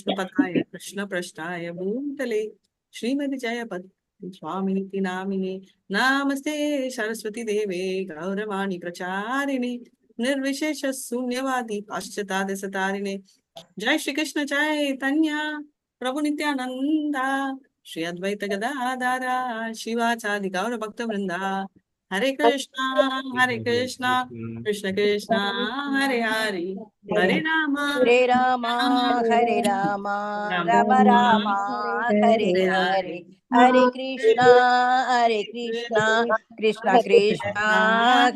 कृष्णपथाय कृष्णपृष्ठाय भूतले श्रीमति जयपद स्वामिनिति नामिने नमस्ते सरस्वती देवे गौरवाणी प्रचारिणे निर्विशेष शून्यवादी पाश्चात्य जय श्री कृष्ण चैतन्य प्रभु नित्यानंदा श्री अद्वैत गदाधर शिवाचार्य गौर भक्त वृंदा हरे कृष्णा कृष्ण कृष्ण हरे हरे हरे राम हरे राम राम राम हरे हरे हरे कृष्णा कृष्ण कृष्ण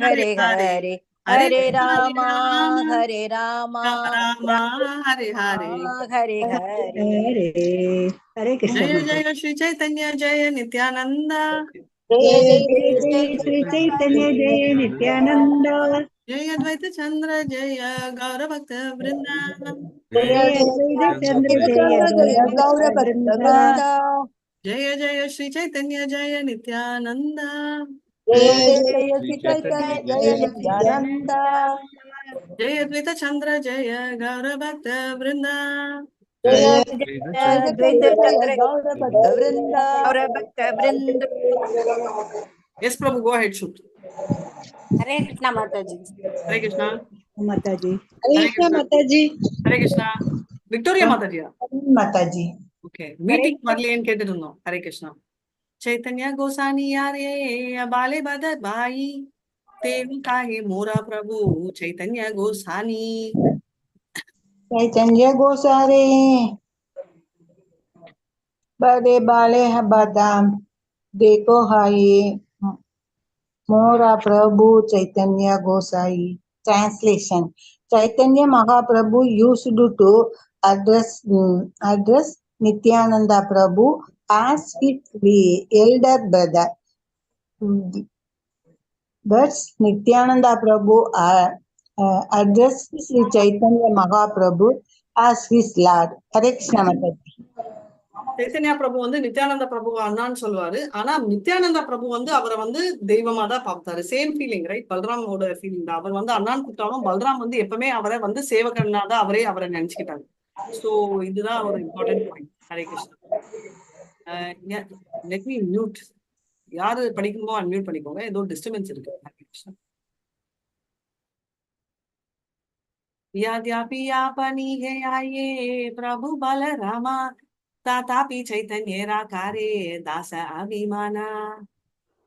हरे हरे हरे राम राम हरे हरे हरे हरे हरे कृष्ण। जय जय श्री चैतन्य जय नित्यानंद जय श्री चैतन्य जय नित्यानंद जय अद्वैत चंद्र जय गौर भक्त वृंदा जय अद्वैत चंद्र जय गौर गौर भक्त वृंदा जय जय श्री चैतन्य जय नित्यानंद जय श्री चैतन्य जय नित्यानंद जय अद्वैत चंद्र जय गौर भक्त वृंदा जय अद्वैत चंद्र गौर भक्त वृंदा यस प्रभु गो अहेड शूट हरे कृष्णा माताजी हरे कृष्णा माता जी। हरे कृष्णा माता जी हरे कृष्णा विक्टोरिया माता जी माता जी ஓகே மீட்டிங் வரலையேன்னு கேட்டுட்டு இருந்தோம். ஹரே கிருஷ்ணா. चैतन्य गोसानी यारे बाले बदर भाई तेवी काहे मोरा प्रभु चैतन्य गोसानी चैतन्य गोसारे बड़े बाले बादाम देखो हाय मोरा प्रभु चैतन्य गोसाई. Translation: Chaitanya Mahaprabhu used to address Nityananda Prabhu as his elder brother. But Nityananda Prabhu addressed Sri Chaitanya Mahaprabhu as his Lord. Hare Krishna Mataji. Chaitanya பிரபு வந்து நித்யானந்த பிரபு அண்ணான்னு சொல்லுவாரு. ஆனா நித்யானந்த பிரபு வந்து அவரை வந்து தெய்வமா தான் பார்த்தாரு. சேம் ஃபீலிங் ரைட், பல்ராமோட ஃபீலிங் தான். அவர் வந்து அண்ணான்னு கூப்பிட்டாலும் பல்ராம் வந்து எப்பவுமே அவரை வந்து சேவகன்னா தான் அவரை நினைச்சுக்கிட்டாங்க. சோ இதுதான் ஒரு important point. Hare Krishna. Let me mute. யாரு படிக்கணுமோ அன்மியூட் பண்ணிக்கோங்க, ஏதோ டிஸ்டர்பன்ஸ் இருக்கு. ஹரே கிருஷ்ணா. यद्यपि आपनी है आये प्रभु बलरामा तातापि चैतन्य राकारे दास अभिमाना.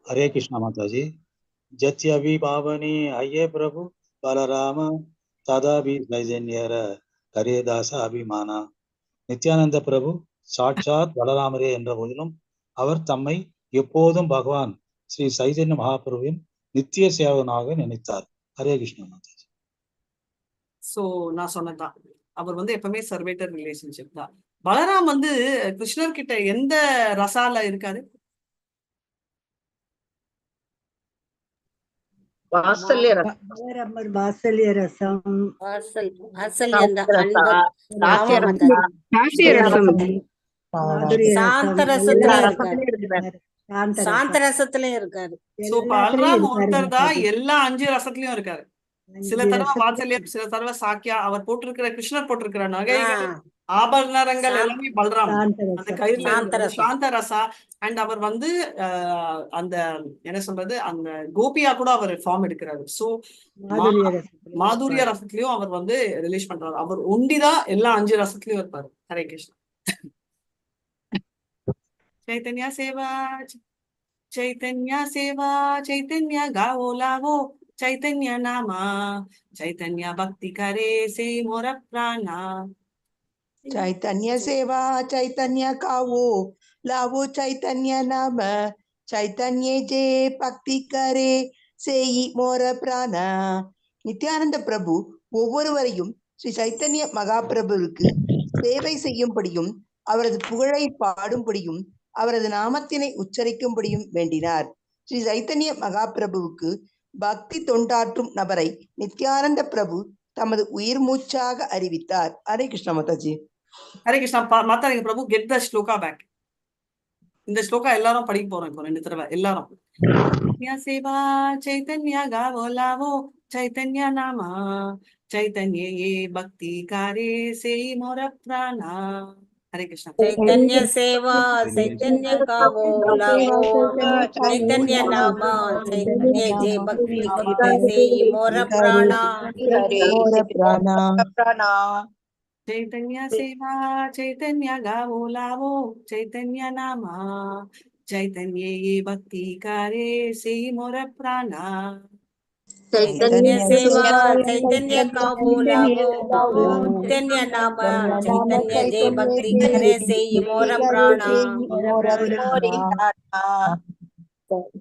हरे कृष्णा माता जी. जत्यभि पावनी आये प्रभु बलराम तदाभि चैतन्य करे दास अभिमाना. நித்யானந்த பிரபு சாட்சாத் பலராமரே என்ற போதிலும் அவர் தம்மை எப்போதும் பகவான் ஸ்ரீ சைதன்ய மகாபிரபுவின் நித்திய சேவகனாக நினைத்தார். ஹரே கிருஷ்ணா மாதாஜி. சோ நான் சொன்னதான், அவர் வந்து எப்பவுமே சர்வேட்டர் ரிலேஷன்ஷிப் தான். பலராம் வந்து கிருஷ்ணர் கிட்ட எந்த ரசால இருக்காரு? வாத்சல்ய ரசம், சாந்த ரசத்திலயும் இருக்காரு. சோ பலராம் ஒருத்தர் தான் எல்லா 5 ரசத்துலயும் இருக்காரு. சில தடவை வாத்சல்யம், சில தடவை சாக்கியா. அவர் போட்டிருக்கிற கிருஷ்ணர் போட்டிருக்கிற நகைகள் ஆபரணங்கள் எல்லாமே பல்ராம் அந்த கயிறுல சாந்த ரசா. அண்ட் அவர் வந்து அந்த என்ன சொல்றது, அந்த கோபியா கூட அவர் ஃபார்ம் எடுக்கிறாரு. சோ மாதுரிய ரசத்திலயும் அவர் வந்து ரிலீஸ் பண்றாரு. அவர் ஒண்டிதான் எல்லா 5 ரசத்திலயும் இருப்பாரு. ஹரே கிருஷ்ணா. चैतन्य सेवा चैतन्य गावो लावो चैतन्य नामा चैतन्य भक्ति करे से मोर प्राणा. चैतन्य सेवा चैतन्य गावो लावो चैतन्य नाम चैतन्य जे भक्ति करे सेई मोर प्राणा. நித்யானந்த பிரபு ஒவ்வொருவரையும் ஸ்ரீ சைத்தன்ய மகாபிரபுவுக்கு சேவை செய்யும்படியும் அவரது புகழை பாடும்படியும் அவரது நாமத்தினை உச்சரிக்கும்படியும் வேண்டினார். ஸ்ரீ சைத்தன்ய மகாபிரபுவுக்கு பக்தி தொண்டாற்றும் நபரை நித்யானந்த பிரபு தமது உயிர் மூச்சாக அறிவித்தார். ஹரே கிருஷ்ணா மாதாஜி. ஹரே கிருஷ்ணா மாதாஜி. பிரபு கெட் த ஸ்லோகா பேக். இந்த ஸ்லோகா எல்லாரும் படிக்க போறோம் இப்போ 2 தடவை எல்லாரும். சேவா चैतन्य गावो लावो चैतन्य नामा चैतन्य ये भक्ति कार्य से मोर प्राणा। हरे कृष्णा। चैतन्य सेवा चैतन्य गावो लावो चैतन्य नाम चैतन्य जे भक्ति करे से मोर प्राणा। मोर प्राणा। चैतन्य सेवा चैतन्य गावो लावो चैतन्य नामा चैतन्य ये भक्ति कार्य से मोर प्राणा। चैतन्य सेवा चैतन्य गावो लावो चैतन्य नाम चैतन्य जे भक्ति करे से मोर प्राणा।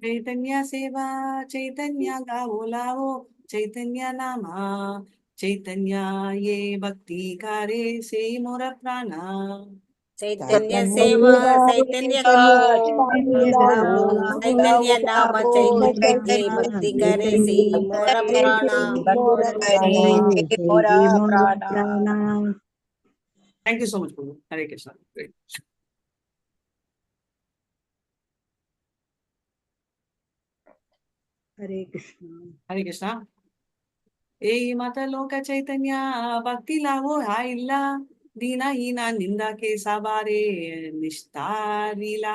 चैतन्य सेवा चैतन्य गावो लावो चैतन्य नामा चैतन्य ये भक्ति कार्य से मोर प्राणा। चैतन्य सेवा चैतन्य गावो चैतन्य नाम चैतन्य जे भक्ति करे से मोर प्राणा। थैंक यू सो मच प्रभु। हरे कृष्णा। हरे कृष्णा। हरे कृष्णा। ए मत लोक चैतन्य भक्ति लावो हाइला दीना हीना निंदा के सवारे निस्तारिला।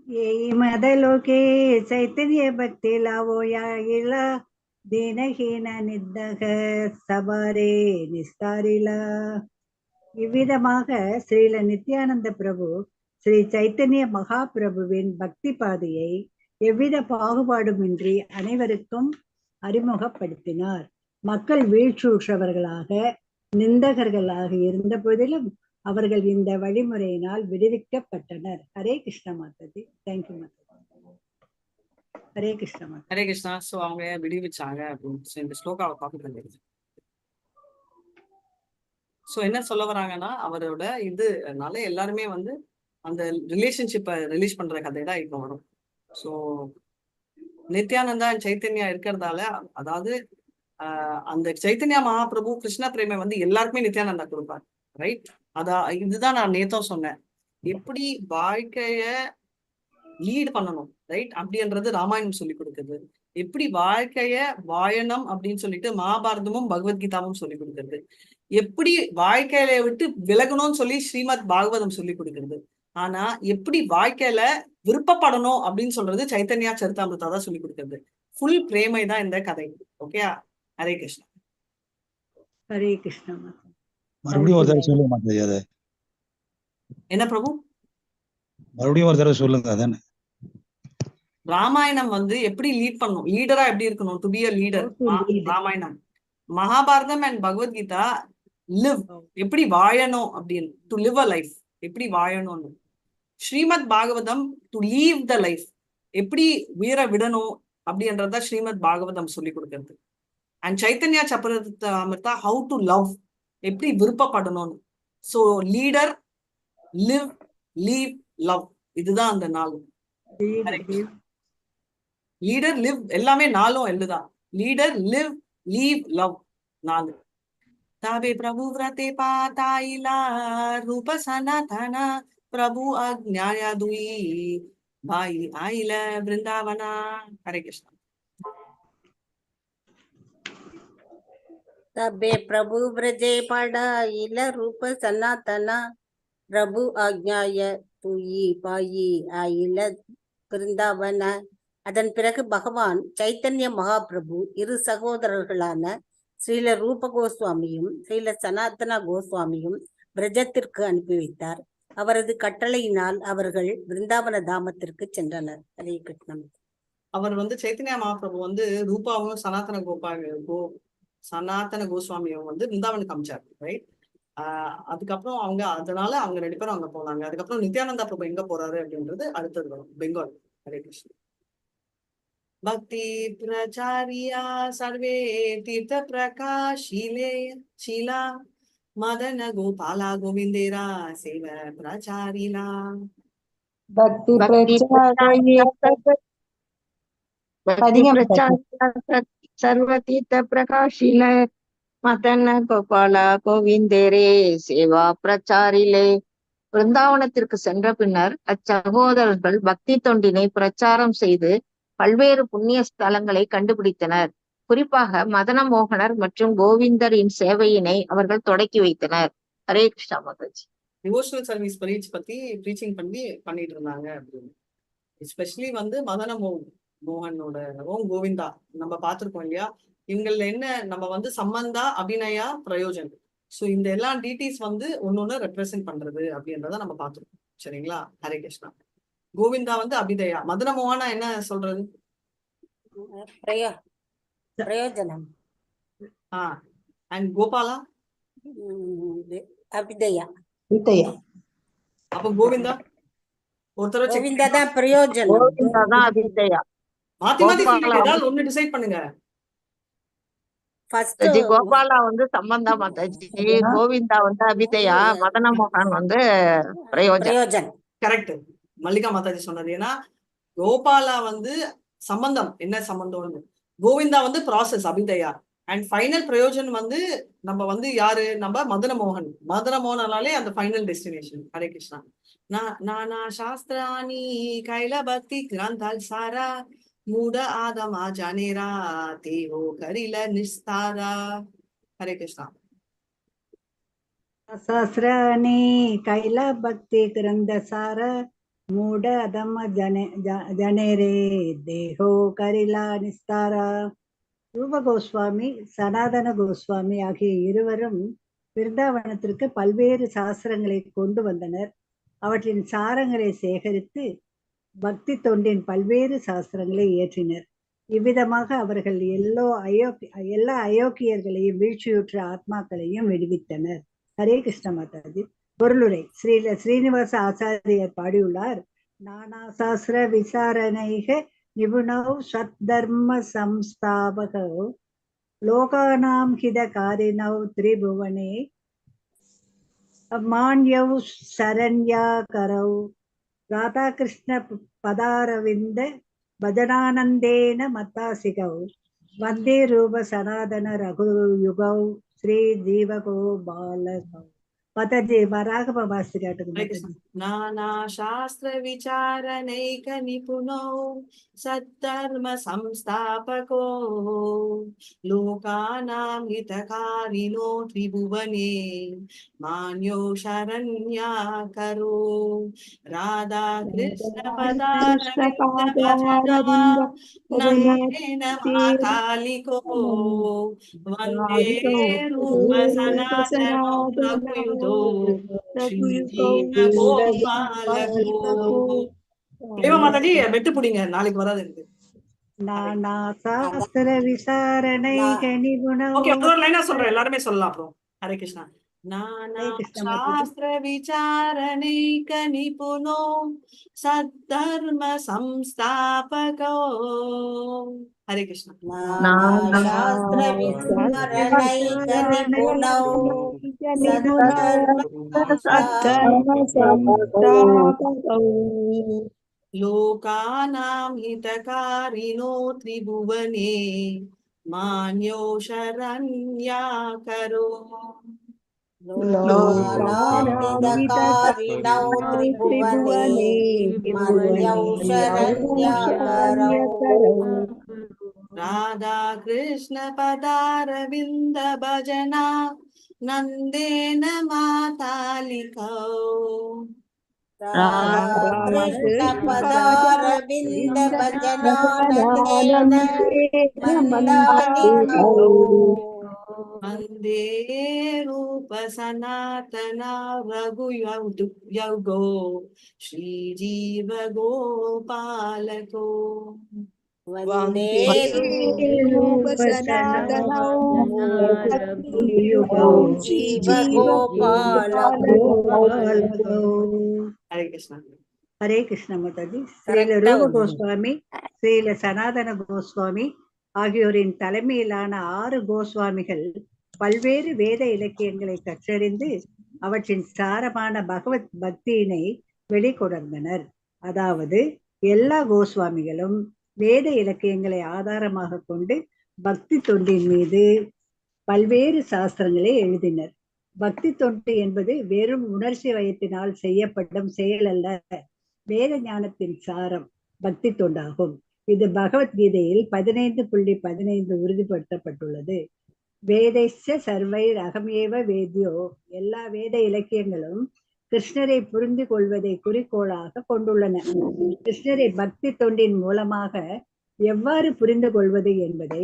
ये मदलोके चैतन्य भक्ति लावो याइल दीनहीन निந்தக சபாரே நிஸ்தாரிலா. இவ்விதமாக ஸ்ரீல நித்யானந்த பிரபு ஸ்ரீ சைத்தன்ய மகா பிரபுவின் பக்தி பாதையை எவ்வித பாகுபாடுமின்றி அனைவருக்கும் அறிமுகப்படுத்தினார். மக்கள் வீழ்ச்சியுற்றவர்களாக நிந்தகர்களாக இருந்த போதிலும் அவர்கள் இந்த வழிமுறையினால் விடுவிக்கப்பட்டனர். ஹரே கிருஷ்ண மாதாஜி. தேங்க்யூ மாதாஜி. ஹரே கிருஷ்ண மாதா. ஹரே கிருஷ்ணா. சோ அவங்க விடுவிச்சாங்க அப்படின்னு இந்த ஸ்லோகாவை காப்பி பண்ணிருச்சு. சோ என்ன சொல்ல வராங்கன்னா அவரோட இதுனால எல்லாருமே வந்து அந்த ரிலேஷன்ஷிப்பை ரிலீஸ் பண்ற கதை தான் இப்போ வரும். சோ நித்யானந்தா சைத்தன்யா இருக்கிறதால அதாவது அந்த சைத்தன்யா மகாபிரபு கிருஷ்ண பிரேமை வந்து எல்லாருக்குமே நித்யானந்தா கொடுப்பார். ரைட். இதுதான் நான் நேத்தம் சொன்னேன். எப்படி வாழ்க்கைய லீட் பண்ணணும் ரைட் அப்படின்றது ராமாயணம் சொல்லி கொடுக்குது. எப்படி வாழ்க்கைய வாழணும் அப்படின்னு சொல்லிட்டு மகாபாரதமும் பகவத்கீதாவும் சொல்லி கொடுக்குறது. எப்படி வாழ்க்கையில விட்டு விலகணும்னு சொல்லி ஸ்ரீமத் பாகவதம் சொல்லி கொடுக்குறது. ஆனா எப்படி வாழ்க்கையில விருப்பப்படணும் அப்படின்னு சொல்றது சைத்தன்யா சரிதாமிருதா தான் சொல்லி கொடுக்குறது. ஃபுல் பிரேமை தான் இந்த கதை. ஓகே. ஹரே கிருஷ்ணா. ஹரே கிருஷ்ணா மாதா. மறுபடியும் ஒரு தடவை சொல்லுங்க மாதாஜி. அதை என்ன பிரபு? மறுபடியும் ஒரு தடவை சொல்லுங்க. அதானே ராமாயணம் வந்து எப்படி லீட் பண்ணும், லீடரா எப்படி இருக்கணும், to be a leader Ramayanam. Mahabharatam and Bhagavad Gita live எப்படி வாழணும் அப்படின்னு, டு லிவ் அ லைஃப் எப்படி வாழணும்னு. Srimad Bhagavatam to leave the life எப்படி உயிரை விடணும் அப்படின்றத ஸ்ரீமத் பாகவதம் சொல்லி கொடுக்கிறது. And Chaitanya Charitamrita how to love எப்படி விருப்பப்படணும்னு. So leader, live, leave, love இதுதான் அந்த நாலு. லீடர், லிவ் எல்லாமே நாலும் எழுதுதான். லீடர், லிவ், லீவ், லவ் நாலு. தாபே பிரபு விரதே பாதாயிலா ரூப சனாதன பிரபு அக்ஞாய துயி பாயி ஆயில பிருந்தாவனா. ஹரே கிருஷ்ணா. तबे प्रभु ब्रजे पढ़ाइल रूप सनातना प्रभु आज्ञाय तुयி பாயி ஆயில பிருந்தாவன. அதன் பிறகு பகவான் சைத்தன்ய மகாபிரபு இரு சகோதரர்களான ஸ்ரீல ரூப கோஸ்வாமியும் ஸ்ரீல சனாதன கோஸ்வாமியும் பிரஜத்திற்கு அனுப்பி வைத்தார். அவரது கட்டளையினால் அவர்கள் பிருந்தாவன தாமத்திற்கு சென்றனர். ஹரே கிருஷ்ணன். அவர் வந்து சைத்தன்ய மகாபிரபு வந்து ரூபாவும் சனாதன கோஸ்வாமியும் வந்து பிருந்தாவனுக்கு அமைச்சார். ரைட். அதுக்கப்புறம் அதனால அவங்க 2 பேரும் அங்க போனாங்க. அதுக்கப்புறம் நித்யானந்தா பிரபு எங்க போறாரு அப்படின்றது அடுத்தது வரும், பெங்கால். ஹரே கிருஷ்ணன். பக்தி பிரச்சாரியா சர்வே தீர்த்த பிரகாஷிலே ஷீலா மதன கோபாலா கோவிந்தேரா சேவ பிரச்சாரிலா. பக்தி பிரச்சாரியா சர்வதீர்த்த பிரகாஷில மதன கோபாலா கோவிந்தேரே சேவா பிரச்சாரிலே. பிருந்தாவனத்திற்கு சென்ற பின்னர் அச்சகோதரர்கள் பக்தி தொண்டினை பிரச்சாரம் செய்து பல்வேறு புண்ணிய ஸ்தலங்களை கண்டுபிடித்தனர். குறிப்பாக மதன மோகனர் மற்றும் கோவிந்தரின் சேவையினை அவர்கள் தொடக்கி வைத்தனர். ஹரே கிருஷ்ணா மாதாஜி. டிவோஷனல் சர்வீஸ் பத்தி ப்ரீச்சிங் பண்ணிட்டு இருந்தாங்க அப்படின்னு. எஸ்பெஷலி வந்து மதன மோகனோட கோவிந்தா நம்ம பார்த்திருக்கோம் இல்லையா. இவங்கள என்ன நம்ம வந்து சம்பந்தா, அபிநயா, பிரயோஜன். ஸோ இந்த எல்லா டீட்டெயில்ஸ் வந்து ஒன்னொன்னு ரெப்ரசென்ட் பண்றது அப்படின்றத நம்ம பார்த்திருக்கோம். சரிங்களா? ஹரே கிருஷ்ணா. கோவிந்தா வந்து அபிதயா. மதன மோகனா என்ன சொல்றது? பிரயோஜனம். அண்ட் கோபாலா அபிதயா. அப்ப கோவிந்தா ஒருத்தர் கோவிந்தா தான் பிரயோஜனம். கோவிந்தா தான் அபிதயா. மாத்தி மாத்தி சொல்லுங்க, ஏதாவது ஒண்ணு டிசைட் பண்ணுங்க. கோபாலா வந்து சம்பந்தா மாதாஜி, கோவிந்தா வந்து அபிதயா, மதன மோகன் வந்து பிரயோஜன். கரெக்ட், மல்லிகா மாதாஜி சொன்னது. ஏன்னா கோபாலா வந்து சம்பந்தம், என்ன சம்பந்தம். கோவிந்தா வந்து ப்ராசஸ், அபிதயா. அண்ட் ஃபைனல் பிரயோஜன் வந்து நம்ம வந்து யாரு, நம்ம மதன மோகன். மதன மோகனாலே அந்த ஃபைனல் டெஸ்டினேஷன். ஹரே கிருஷ்ணா. நானா சாஸ்திராணி கைல பக்தி கிரந்தால் சாரா மூட ஆதமா ஜானேரா தேவோ கரில நிஸ்தாரா. ஹரே கிருஷ்ணா. சஹஸ்ராணி கைல பக்தி கிரந்த சார மூட அதம ஜனேரே தேஹோ கரிலா நிஸ்தாரா. ரூப கோஸ்வாமி, சனாதன கோஸ்வாமி ஆகிய இருவரும் பிருந்தாவனத்திற்கு பல்வேறு சாஸ்திரங்களை கொண்டு வந்தனர். அவற்றின் சாரங்களை சேகரித்து பக்தி தொண்டின் பல்வேறு சாஸ்திரங்களை இயற்றினர். இவ்விதமாக அவர்கள் எல்லா அயோக்கியர்களையும் வீழ்ச்சியுற்ற ஆத்மாக்களையும் விடுவித்தனர். ஹரே கிருஷ்ண மாதாஜி. பொருளுரை ஸ்ரீனிவாச ஆச்சாரியர் பாடியுள்ளார். நானா சாஸ்திர விசாரணைக நிபுணௌ சத்தர்ம சம்ஸ்தாபகௌ லோகானாம் ஹிதகாரிணௌ திரிபுவனே மான்யௌ சரண்யாகரௌ ராதாகிருஷ்ண பதாரவிந்த பஜனானந்தேன மத்தாசிகௌ வந்தே ரூப சனாதன ரகுயுகௌ ஸ்ரீ ஜீவகோபாலகௌ. மாதாஜி ராகவ வாசி காட்டுங்க. நானா சாஸ்திர விசாரணைக நிபுணோ சத்தர்ம சம்ஸ்தாபகோ லோகானாம் ஹிதகாரிணோ த்ரிபுவனே மான்யோ சரண்யாகரோ ராதா கிருஷ்ண பதாரவிந்த மாகாலிகோ வந்தே ரூப சனாதனோ ரகுயுதோ மாதாஜி வெட்டு புடிங்க, நாளைக்கு வராது இருக்கு. நானா சாஸ்திர விசாரணைக நிபுணௌ. ஓகே, ஒரு லைனா சொல்றேன், எல்லாருமே சொல்லலாம் அப்புறம். ஹரே கிருஷ்ணா. நானா சாஸ்திர விசாரணைக நிபுணோ சத்தர்ம சம்ஸ்தாபகோ. ஹரே கிருஷ்ணா. சாஸ்திர விசாரணைக நிபுணௌ லோகானாம் ஹிதகாரிணோ த்ரிபுவனே மான்யோ சரண்யாகரோ. லோகானாம் ஹிதகாரிணௌ த்ரிபுவனே மான்யௌ சரண்யாகரோ ராதா கிருஷ்ண பதாரவிந்த பஜனா நந்தேன மாதாலிகோ. கிருஷ்ண பதாரவிந்த பஜனானந்தேன மந்தாலிகோ வந்தே ரூப சனாதனா ரகுயுகோ ஸ்ரீ ஜீவ கோபாலகோ. வந்தே ரூப சனாதனா ரகுயுகோ ஜீவ கோபாலகோ. ஹரே கிருஷ்ணா. ஹரே கிருஷ்ண மாதாஜி. ஸ்ரீல ரூப கோஸ்வாமி, ஸ்ரீல சனாதன கோஸ்வாமி ஆகியோரின் தலைமையிலான 6 கோஸ்வாமிகள் பல்வேறு வேத இலக்கியங்களை கற்றறிந்து அவற்றின் சாரமான பகவத் பக்தியினை வெளிக்கொணர்ந்தனர். அதாவது எல்லா கோஸ்வாமிகளும் வேத இலக்கியங்களை ஆதாரமாக கொண்டு பக்தி தொண்டின் மீது பல்வேறு சாஸ்திரங்களை எழுதினர். பக்தி தொண்டு என்பது வெறும் உணர்ச்சி வயத்தினால் செய்யப்படும் செயல் அல்ல. வேத ஞானத்தின் சாரம் பக்தி தொண்டாகும். இது பகவத்கீதையில் 15.15 உறுதிப்படுத்தப்பட்டுள்ளது. வேதைச்ச சர்வைர் அகமேவ வேத்யோ, எல்லா வேத இலக்கியங்களும் கிருஷ்ணரை புரிந்து கொள்வதை குறிக்கோளாக கொண்டுள்ளன. கிருஷ்ணரை பக்தி தொண்டின் மூலமாக எவ்வாறு புரிந்து கொள்வது என்பதை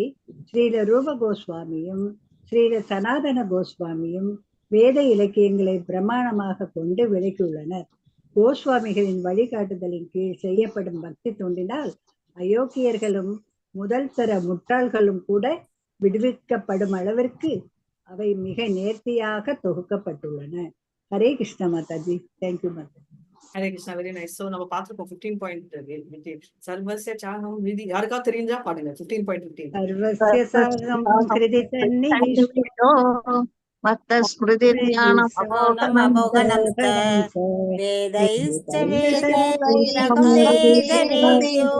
ஸ்ரீல ரூப கோஸ்வாமியும் ஸ்ரீல சனாதன கோஸ்வாமியும் வேத இலக்கியங்களை பிரமாணமாக கொண்டு விளக்கியுள்ளனர். கோஸ்வாமிகளின் வழிகாட்டுதலின் கீழ் செய்யப்படும் பக்தி தொண்டினால் அயோக்கியர்களும் முதல் தர முட்டாள்களும் கூட விடுவிக்கப்படும் அளவிற்கு அவை மிக நேர்த்தியாக தொகுக்கப்பட்டுள்ளன. Hare Krishna Mataji. Thank you Mataji. Hare Krishna, very nice. So நம்ம பார்த்திருக்கோம் 15.15 சர்வஸ்ய சாகம் விதி. யாருக்காவது தெரிஞ்சா பாடுங்க 15.15. சர்வஸ்ய சாகம் கிருதி தன்னிவிஷ்டோ மத்த ஸ்மிருதி ஞானம் அபோகனஸ்த வேதைஸ்ச வேதைரகவேதவேத்யோ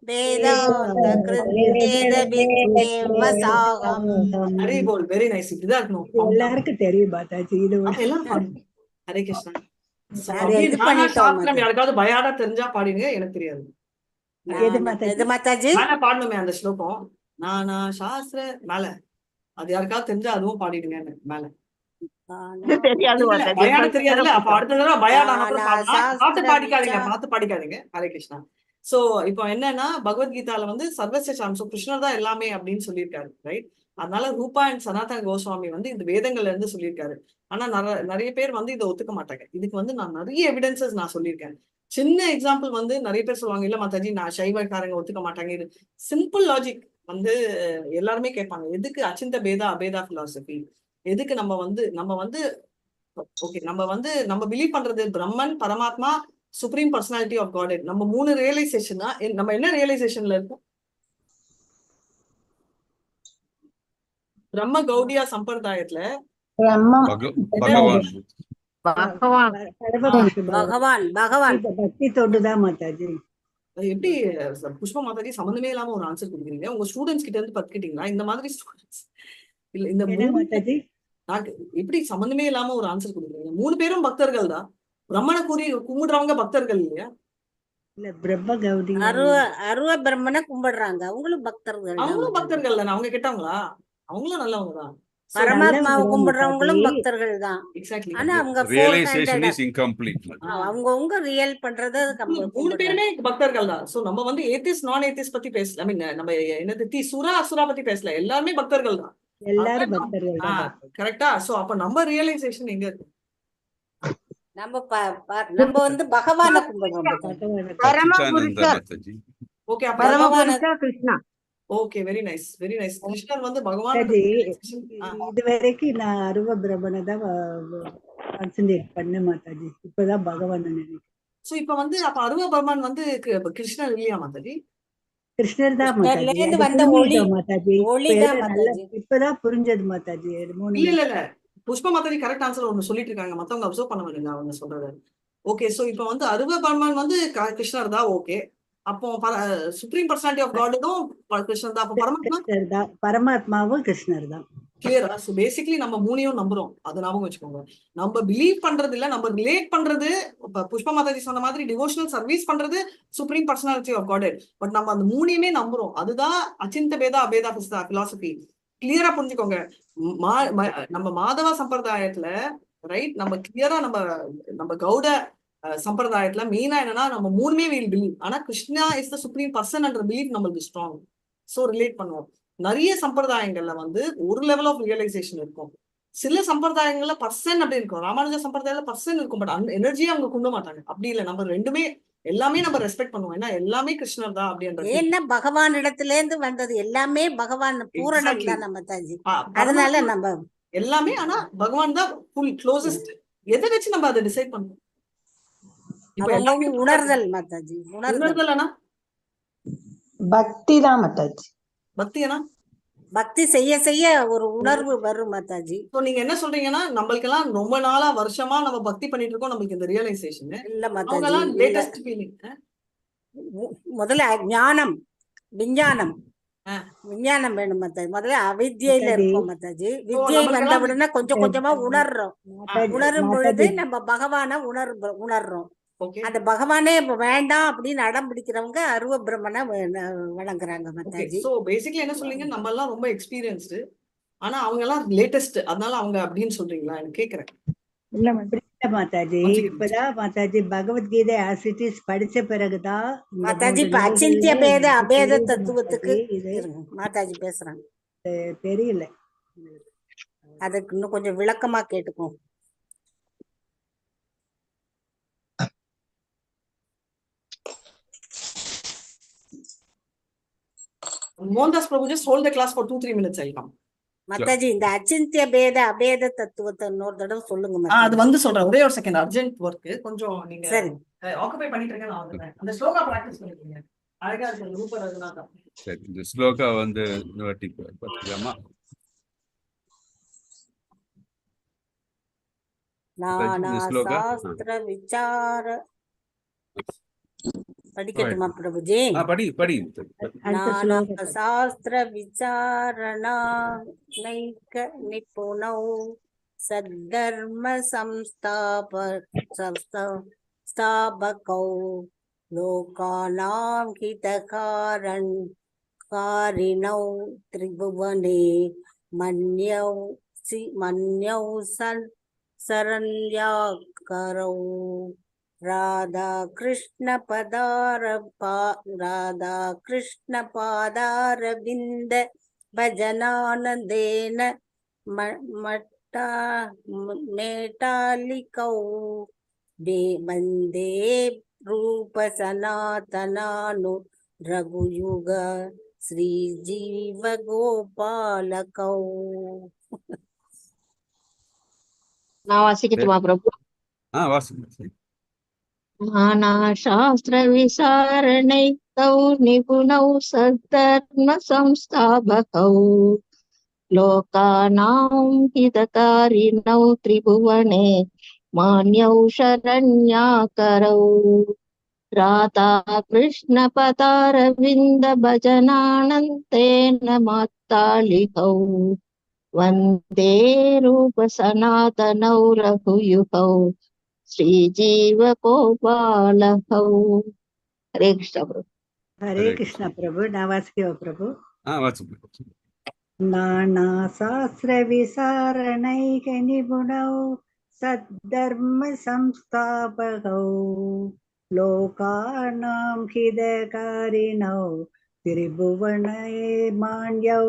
வேதாந்த கிருத்வேதவித்யேவசாகம். ஹரி போல், வெரி நைஸ். இப்படிதான் இருக்கணும். எல்லாருக்கும் தெரியும் மாதாஜி. இது அப்ப எல்லாம் பாடுங்க. ஹரே கிருஷ்ணா. அது இது பண்ணிட்டோம் சாஸ்திரம் யாருக்காவது பயாடா தெரிஞ்சா பாடுங்க, எனக்கு தெரியாது. எது மாதாஜி? எது மாதாஜி? மேல பாடணுமே அந்த ஸ்லோகம், நானா சாஸ்திர மேல, அது யாருக்காவது தெரிஞ்சா அதுவும் பாடிடுங்க மேல. தெரியாது பயாடா தெரியாதுல்ல, அப்ப அடுத்த தடவை பயாடா பார்த்து பாடிக்காதீங்க, பார்த்து பாடிக்காதீங்க. ஹரே கிருஷ்ணா. சோ இப்போ என்னன்னா பகவத்கீதால வந்து சர்வஸ்ய சாகம், கிருஷ்ணர் தான் எல்லாமே அப்படின்னு சொல்லியிருக்காரு, ரைட்? அதனால ரூபா அண்ட் சனாதன கோஸ்வாமி வந்து இந்த வேதங்கள்ல இருந்து சொல்லியிருக்காரு. ஆனா நிறைய பேர் வந்து இதை ஒத்துக்க மாட்டாங்க. இதுக்கு வந்து நான் நிறைய எவிடன்சஸ் நான் சொல்லியிருக்கேன். சின்ன எக்ஸாம்பிள் வந்து நிறைய பேர் சொல்லுவாங்க, இல்ல மாதாஜி நான் சைவக்காரங்க ஒத்துக்க மாட்டாங்க. இது சிம்பிள் லாஜிக் வந்து எல்லாருமே கேட்பாங்க, எதுக்கு அச்சிந்த பேதா அபேதா பிலாசபி? எதுக்கு நம்ம வந்து ஓகே, நம்ம பிலீவ் பண்றது பிரம்மன், பரமாத்மா, சுப்ரீம் பர்சனாலிட்டி ஆஃப் காட். நம்ம 3 ரியலைசேஷன் தான். நம்ம என்ன ரியலைசேஷன்ல இருக்கோம்? பிரம்ம கௌடியா சம்பிரதாயத்துல பகவான் பக்தி தொண்டுதான் மாதாஜி. எப்படி புஷ்பா மாதாஜி சம்பந்தமே இல்லாம ஒரு ஆன்சர் கொடுக்குறீங்க? உங்க ஸ்டூடெண்ட்ஸ் கிட்ட இருந்து கத்துக்கிட்டீங்களா இந்த மாதிரி ஸ்டூடெண்ட்ஸ்? இல்ல இந்த மாதாஜி எப்படி சம்பந்தமே இல்லாம ஒரு ஆன்சர் கொடுக்குறீங்க? 3 பேரும் பக்தர்கள் தான். பிரம்மனை கும்பிடுறவங்க பக்தர்கள் இல்லையா? இல்ல பிரம்ம கௌடி அருவ பிரம்மனை கும்பிடுறாங்க, அவங்களும் பக்தர்கள். அவங்களும் பக்தர்கள் தானே, அவங்க கெட்டவங்களா? அவங்களும் நல்லவங்க தான். பரமாத்மாவை கும்பிடுறவங்களும் பக்தர்கள் தான். எக்ஸாக்ட்லி. ஆனா அவங்க ரியலைசேஷன் இஸ் இன்கம்ப்ளீட். அவங்க ரியல் பண்றது 3 பேருமே பக்தர்கள் தான். சோ நம்ம வந்து ஏத்திஸ்ட் நான் ஏத்திஸ்ட் பத்தி பேசல. ஐ மீன் நம்ம என்னது சுரா அசுரா பத்தி பேசல. எல்லாருமே பக்தர்கள் தான். எல்லாரும் பக்தர்கள் தான். கரெக்டா? சோ அப்ப நம்ம ரியலைசேஷன் எங்க இருக்கு? நம்ம வந்து பகவானை கும்பிடுறோம். ஓகே, பரமபுருஷா Krishna. Okay, very nice, very nice. கிருஷ்ணர் வந்து பகவான். இது வரைக்கும் நான் அருவ பிரம்மனை தான் கான்சென்ட்ரேட் பண்ண மாதாஜி. இப்பதான் பகவான் நினைக்கிறேன். சோ இப்ப வந்து அப்ப அருவ பிரம்மன் வந்து கிருஷ்ணர் இல்லையா மாதாஜி? கிருஷ்ணர் தான் மாதாஜி. இப்பதான் புரிஞ்சது மாதாஜி. இல்ல புஷ்பா மாதாஜி கரெக்ட் ஆன்சர் ஒண்ணு சொல்லிட்டு இருக்காங்க, மத்தவங்க அப்சர்வ் பண்ண வேண்டியது அவங்க சொல்றது. ஓகே, சோ இப்ப வந்து அருவ பிரம்மன் வந்து கிருஷ்ணர் தான். ஓகே, அப்போ சுப்ரீம் பர்சனாலிட்டி ஆஃப் காடும் கிருஷ்ணர் தான். அப்போ பரமாத்மாவும் கிருஷ்ணர் தான். கிளியரா? சோ பேசிக்கலி நம்ம 3ஐயும் நம்புறோம். அது ஞாபகம் வச்சுக்கோங்க. நம்ம பிலீவ் பண்றது இல்ல, நம்ம ரிலேட் பண்றது. புஷ்பா மாதாஜி சொன்ன மாதிரி டிவோஷனல் சர்வீஸ் பண்றது supreme personality of God. But நம்ம அந்த 3ஐயுமே நம்புறோம். அதுதான் அச்சிந்த பேதா அபேதா பிலாசபி. கிளியரா புரிஞ்சுக்கோங்க. நம்ம மாதவ சம்பிரதாயத்துல ரைட், நம்ம கிளியரா நம்ம கௌட சம்பிரதாயத்துல மெயினா என்னன்னா நம்ம 3மே வில் பிலீவ். ஆனா Krishna is the supreme person என்ற பிலீவ் நம்மளுக்கு ஸ்ட்ராங். சோ ரிலேட் பண்ணுவோம். நிறைய சம்பிரதாயங்கள்ல வந்து ஒரு லெவல் ஆஃப் ரியலைசேஷன் இருக்கும். சில சம்பிரதாயங்கள்ல பர்சன் அப்படி இருக்கும். ராமானுஜ சம்பிரதாயத்துல பர்சன் இருக்கும், பட் அந்த எனர்ஜியை அவங்க கொண்டு மாட்டாங்க. அப்படி இல்லை, நம்ம ரெண்டுமே எல்லாமே நம்ம ரெஸ்பெக்ட் பண்ணுவோம். ஏன்னா எல்லாமே கிருஷ்ணர் தான் அப்படின்றது. ஏன்னா பகவான் இடத்துல இருந்து வந்தது எல்லாமே பகவான் பூரணம் தான் நம்ம தாஜி. அதனால நம்ம எல்லாமே, ஆனா பகவான் தான் ஃபுல் க்ளோசஸ்ட். எதை வச்சு நம்ம அதை டிசைட் பண்ணுவோம்? உணர்தல் மாதாஜி. உணர்தல் ஆனா பக்தி தான் மாதாஜி. பக்தி ஆனா பக்தி செய்ய செய்ய ஒரு உணர்வு வரும் மாதாஜி. சோ நீங்க என்ன சொல்றீங்கன்னா, நம்மளுக்கு எல்லாம் ரொம்ப நாளா வருஷமா நம்ம பக்தி பண்ணிட்டு இருக்கோம், நம்மளுக்கு இந்த ரியலைசேஷன் இல்ல மாதாஜி. லேட்டஸ்ட் ஃபீலிங் முதல்ல ஞானம், விஞ்ஞானம் வேணும் மாதாஜி. முதல்ல அவித்யில இருக்கும் மாதாஜி. வித்யை வந்தவுடனே கொஞ்சம் கொஞ்சமா உணர்றோம். உணரும் பொழுது நம்ம பகவான உணர்றோம். ஓகே அந்த பகவானே வேண்டாம் அப்படின்னு அடம் பிடிக்கிறவங்க அருவ பிரம்மனை வணங்குறாங்க ஓகே. மாதாஜி. சோ பேசிக்கலி என்ன சொல்றீங்க, நம்ம எல்லாம் ரொம்ப எக்ஸ்பீரியன்ஸ்டு, ஆனா அவங்க எல்லாம் லேட்டஸ்ட், அதனால அவங்க அப்படின்னு சொல்றீங்களா? எனக்கு கேக்குறேன். இல்ல மாதாஜி, One second. இப்பதான் மாதாஜி பகவத்கீதை ஆசிட்டிஸ் படிச்ச பிறகுதான் இந்த மாதாஜி போன்ற இப்ப அச்சிந்திய நூல்களே பேத எனக்கு அபேத தெரியுது தத்துவத்துக்கு மாதாஜி. இது இருங்க, மாதாஜி பேசுறாங்க, தெரியல. அதுக்கு இன்னும் கொஞ்சம் விளக்கமா கேட்டுக்கோ. மோகன்தாஸ் பிரபு just hold the class for 2-3 minutes. I'll come. Mataji இந்த அச்சிந்திய பேத அபேத தத்துவத்தை இன்னொரு தடவை சொல்லுங்க அது மாதாஜி. வந்து சொல்றேன், ஒரே ஒரு செகண்ட், அர்ஜென்ட் ஒர்க், கொஞ்சம் நீங்க சரி ஆக்குபை பண்ணிட்டு இருக்க, நான் வந்துடுறேன். அந்த ஸ்லோகா பிராக்டிஸ் பண்ணிக்கீங்க, அழகா இருக்கு ரூப ரகுநாதம். சரி, இந்த ஸ்லோகா வந்து இந்த வாட்டி பார்த்துக்கலாமா? நானா இந்த ஸ்லோகா சாஸ்திர விசார படிக்கட்டுமா பிரபுஜி? படி படி. அடுத்த நானா ஸ்லோகம் சாஸ்திர விசாரணா நைக்க நிபுணௌ சத்தர்ம ஸ்தாபகௌ லோகானாம் காரிணௌ திரிபுவனே மன்யௌ சரண்யாகரௌ ராதா கிருஷ்ண பாதாரவிந்த பஜனானந்தேன மேட்டாலிகௌ வந்தே ரூப சனாதனானு ரகுயுக ஸ்ரீ ஜீவ கோபாலகௌ. நான் வாசிக்கட்டுமா பிரபு? வாசிங்க. நானா சாஸ்திர விசாரணை கௌ நிபுணௌ சத்தர்ம சம்ஸ்தாபகௌ லோகானாம் ஹிதகாரிணௌ திரிபுவனே மான்யௌ சரண்யாகரௌ ராதா கிருஷ்ண பதாரவிந்த பஜனானந்தேன மாத்தாலிகௌ வந்தே ரூப சனாதனௌ ரகுயுகௌ ஸ்ரீ ஜீவ கோபாலகௌ. ஹரே கிருஷ்ண பிரபு. ஹரே கிருஷ்ண பிரபு. நான் வாசிக்கவா பிரபு? வாசிங்க. நானா சாஸ்திர விசாரணைக நிபுணௌ சத்தர்ம சம்ஸ்தாபகௌ லோகானாம் ஹிதகாரிணௌ திரிபுவனே மான்யௌ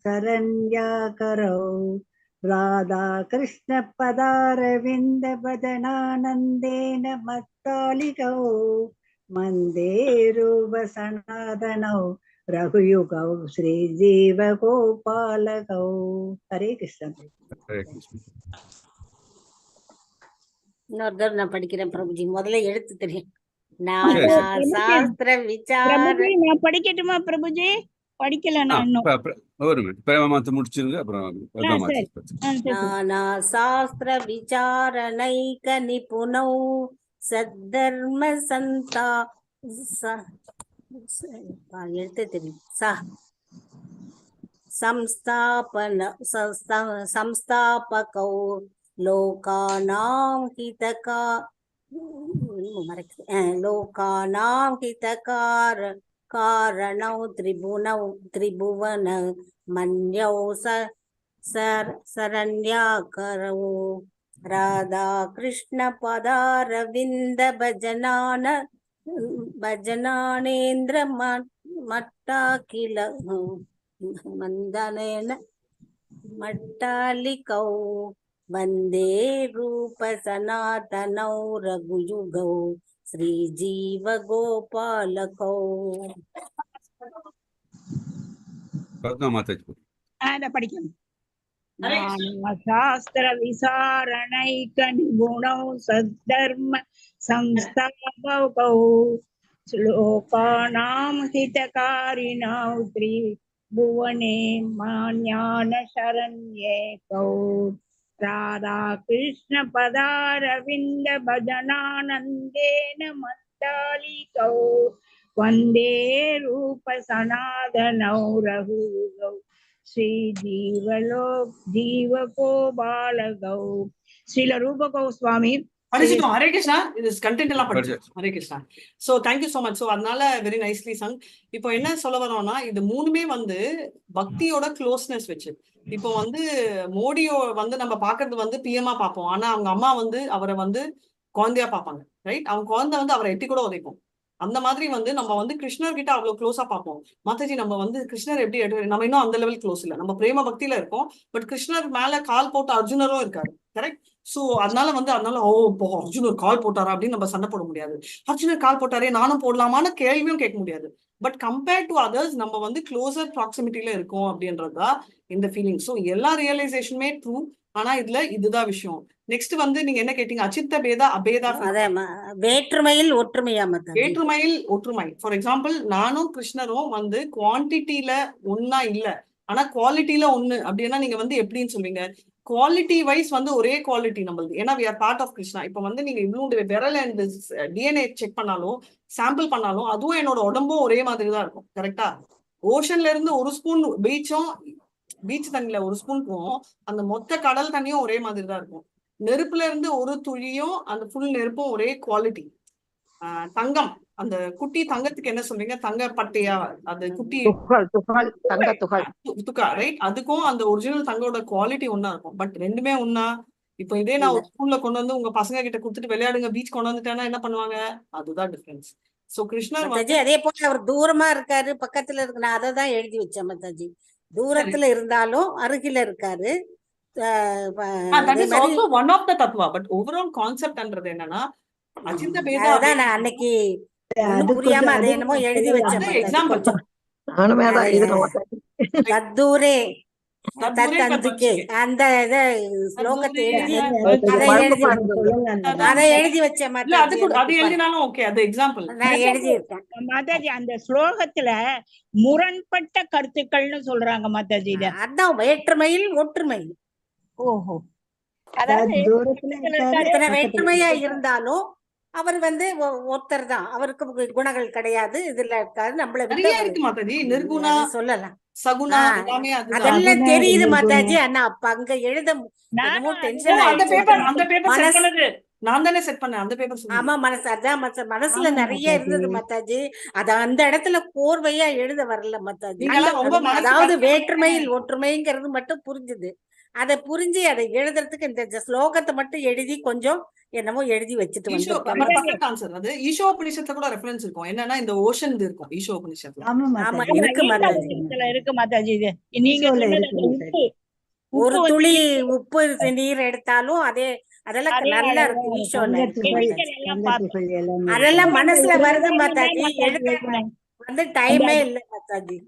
சரண்யாகரௌ ராதா கிருஷ்ண பதாரவிந்த பஜனானந்தேன மத்தாலிகௌ மந்தே ரூப சனாதனௌ ரகுயுகௌ ஸ்ரீ ஜீவ கோபாலகௌ. ஹரே கிருஷ்ண. ஹரே கிருஷ்ண. இன்னொரு தடவை நான் படிக்கிறேன் பிரபுஜி, முதல்ல எழுத்து தெரியும். சரி, நானா சரி. சாஸ்திர விசார பிரபுஜி நான் படிக்கட்டுமா பிரபுஜி? படிக்கல நான் இன்னும். ஒரு மினிட் பிரேமமாத்து முடிச்சிருங்க, அப்புறம் சரி. நானா சாஸ்திர விசாரணைக நிபுணௌ சத்தர்ம எழுத்து தெரியும் சம்ஸ்தாபகௌ லோகானாம் காரணௌ திரிபுவன மன்யௌ சரண்யாகரௌ ராதா கிருஷ்ண பதாரவிந்த பஜனானேந்திர மட்டாகில மந்தனேன மட்டாலிகௌ வந்தே ரூப சனாதனௌ ரகுயுகௌ ஸ்ரீ ஜீவ கோபாலகௌ. படிக்கணும். சாஸ்திர விசாரணைக நிபுணௌ சத்தர்ம சம்ஸ்தாபகௌ லோகானாம் ஹிதகாரிணௌ திரிபுவனே மான்யான சரண்யேகௌ ராதா கிருஷ்ண பதாரவிந்த பஜனானந்தேன மத்தாலிகௌ வந்தே ரூப சனாதனௌ ரகுயுகௌ ஸ்ரீ ஜீவ கோபாலகௌ. ஸ்ரீல ரூப கோஸ்வாமி படிச்சிட்டோம். ஹரே கிருஷ்ணா. இது கண்டென்ட் எல்லாம் படிச்சோம். படிச்சாச்சு. Hare Krishna. So thank you so much. So அதனால வெரி நைஸ்லி சங். இப்போ என்ன சொல்ல வரோம்னா இது மூணுமே வந்து பக்தியோட க்ளோஸ்னஸ் வச்சு. இப்போ வந்து மோடியோ வந்து நம்ம பாக்குறது வந்து பிஎம்ஆ பார்ப்போம். ஆனா அவங்க அம்மா வந்து அவரை வந்து குழந்தையா பார்ப்பாங்க. ரைட்? அவங்க குழந்தை வந்து அவரை எட்டி கூட உதைப்போம். அந்த மாதிரி வந்து நம்ம வந்து கிருஷ்ணர் கிட்ட அவ்வளவு க்ளோஸா பார்ப்போம். மாதாஜி நம்ம வந்து கிருஷ்ணர் எப்படி நம்ம இன்னும் அந்த லெவல் க்ளோஸ் இல்ல. நம்ம பிரேம பக்தியில இருக்கோம். பட் கிருஷ்ணர் மேல கால் போட்ட அர்ஜுனரும் இருக்காரு. கரெக்ட்? சோ அதனால ஓ இப்போ அர்ஜுனர் கால் போட்டாரா அப்படின்னு நம்ம சண்டை போட முடியாது. அர்ஜுனர் கால் போட்டாரே நானும் போடலாமான்னு கேள்வியும் கேட்க முடியாது. பட் கம்பேர்ட் டு அதர்ஸ் நம்ம வந்து க்ளோசர் ப்ராக்சிமிட்டில இருக்கோம் அப்படின்றதா இந்த ஃபீலிங். சோ எல்லா ரியலைசேஷனுமே ட்ரூ. ஆனா இதுல இதுதான் விஷயம். நெக்ஸ்ட் வந்து நீங்க என்ன கேட்டீங்க? அச்சித்த பேதா அபேதா. வேற்றுமையில் ஒற்றுமையா மாதாஜி? வேற்றுமையில் ஒற்றுமை. ஃபார் எக்ஸாம்பிள் நானும் கிருஷ்ணரும் வந்து குவான்டிட்டியில ஒன்னா இல்ல, ஆனா குவாலிட்டியில ஒண்ணு அப்படின்னா நீங்க வந்து எப்படின்னு சொல்வீங்க? குவாலிட்டி வைஸ் வந்து ஒரே குவாலிட்டி நம்மளுது. ஏன்னா we are part of Krishna. இப்ப வந்து நீங்க இவ்வளவு விரல் அண்ட் டிஎன்ஏ செக் பண்ணாலும் சாம்பிள் பண்ணாலும் அதுவும் என்னோட உடம்பும் ஒரே மாதிரி தான் இருக்கும். கரெக்டா? ஓஷன்ல இருந்து ஒரு ஸ்பூன் பீச் தண்ணியில ஒரு ஸ்பூன் போகும், அந்த மொத்த கடல் தண்ணியும் ஒரே மாதிரி தான் இருக்கும். நெருப்புல இருந்து ஒரு துளியும் அந்த ஃபுல் நெருப்பும் ஒரே குவாலிட்டி. தங்கம், அந்த குட்டி தங்கத்துக்கு என்ன சொல்றீங்க? தங்க பட்டையா? அது குட்டி தங்க துகள் துக்கா, ரைட்? அதுக்கும் அந்த ஒரிஜினல் தங்கோட குவாலிட்டி ஒன்னா இருக்கும். பட் ரெண்டுமே ஒன்னா. இப்போ இதே நான் ஒரு ஸ்கூல்ல கொண்டு வந்து உங்க பசங்க கிட்ட கொடுத்துட்டு விளையாடுங்க பீச் கொண்டு வந்துட்டேன்னா என்ன பண்ணுவாங்க? அதுதான் டிஃபரன்ஸ். சோ கிருஷ்ணர் மாதாஜி அதே போல அவர் தூரமா இருக்காரு, பக்கத்துல இருக்கு. நான் அதை தான் எழுதி வச்சேன் மாதாஜி. தூரத்துல இருந்தாலும் அருகில இருக்காரு. that is also one of the tattva. But overall concept என்றது என்னன்னா அச்சிந்த பேதா. அதான் நான் அன்னைக்கு புரியாம அதை என்னமோ எழுதி வச்சேன். எக்ஸாம்பிள் நானுமே தான் எழுதுறேன். தத்தூரே தத்தந்துக்கே அந்த ஸ்லோகத்தை எழுதி அதை எழுதி வச்சேன் மாதாஜி. அது எழுதினாலும் ஓகே, அது எக்ஸாம்பிள் நான் எழுதி இருக்கேன் மாதாஜி. அந்த ஸ்லோகத்துல முரண்பட்ட கருத்துக்கள்னு சொல்றாங்க மாதாஜி. அதான் வேற்றுமையில் ஒற்றுமை. ஓஹோ. அதாவது வேற்றுமையா இருந்தாலும் அவர் வந்து ஒருத்தர் தான். அவருக்கு குணங்கள் கிடையாது, இதுல இருக்காது. நம்மள இருக்கு மாதாஜி. நிர்குணா சொல்லலாம், சகுணா எல்லாமே அதெல்லாம் தெரியுது மாதாஜி. ஆனா அப்ப அங்க எழுத டென்ஷன் ஆயிடுச்சு. நான் தானே செட் பண்ணேன் அந்த பேப்பர். ஆமா, மனசுல நிறைய இருந்தது மாதாஜி. அத அந்த இடத்துல கோர்வையா எழுத வரல மாதாஜி. அதாவது வேற்றுமையில் ஒற்றுமைங்கிறது மட்டும் புரிஞ்சுது. அதை புரிஞ்சு அதை எழுதுறதுக்கு இந்த ஸ்லோகத்தை மட்டும் எழுதி கொஞ்சம் என்னமோ எழுதி வச்சுட்டு வந்து ஈஷோ உபநிஷத்துல கூட ரெஃபரன்ஸ் இருக்கும். என்னன்னா இந்த ஓஷன் இருக்கும் ஈஷோ உபநிஷத்துல. ஆமா இருக்கு மாதாஜி. இருக்கு மாதாஜி. நீங்க ஒரு துளி உப்பு நீர் எடுத்தாலும் அதெல்லாம் நல்லா இருக்கு ஈஷோல. அதெல்லாம் மனசுல வருது மாதாஜி. எழுத வந்து டைமே இல்லை மாதாஜி.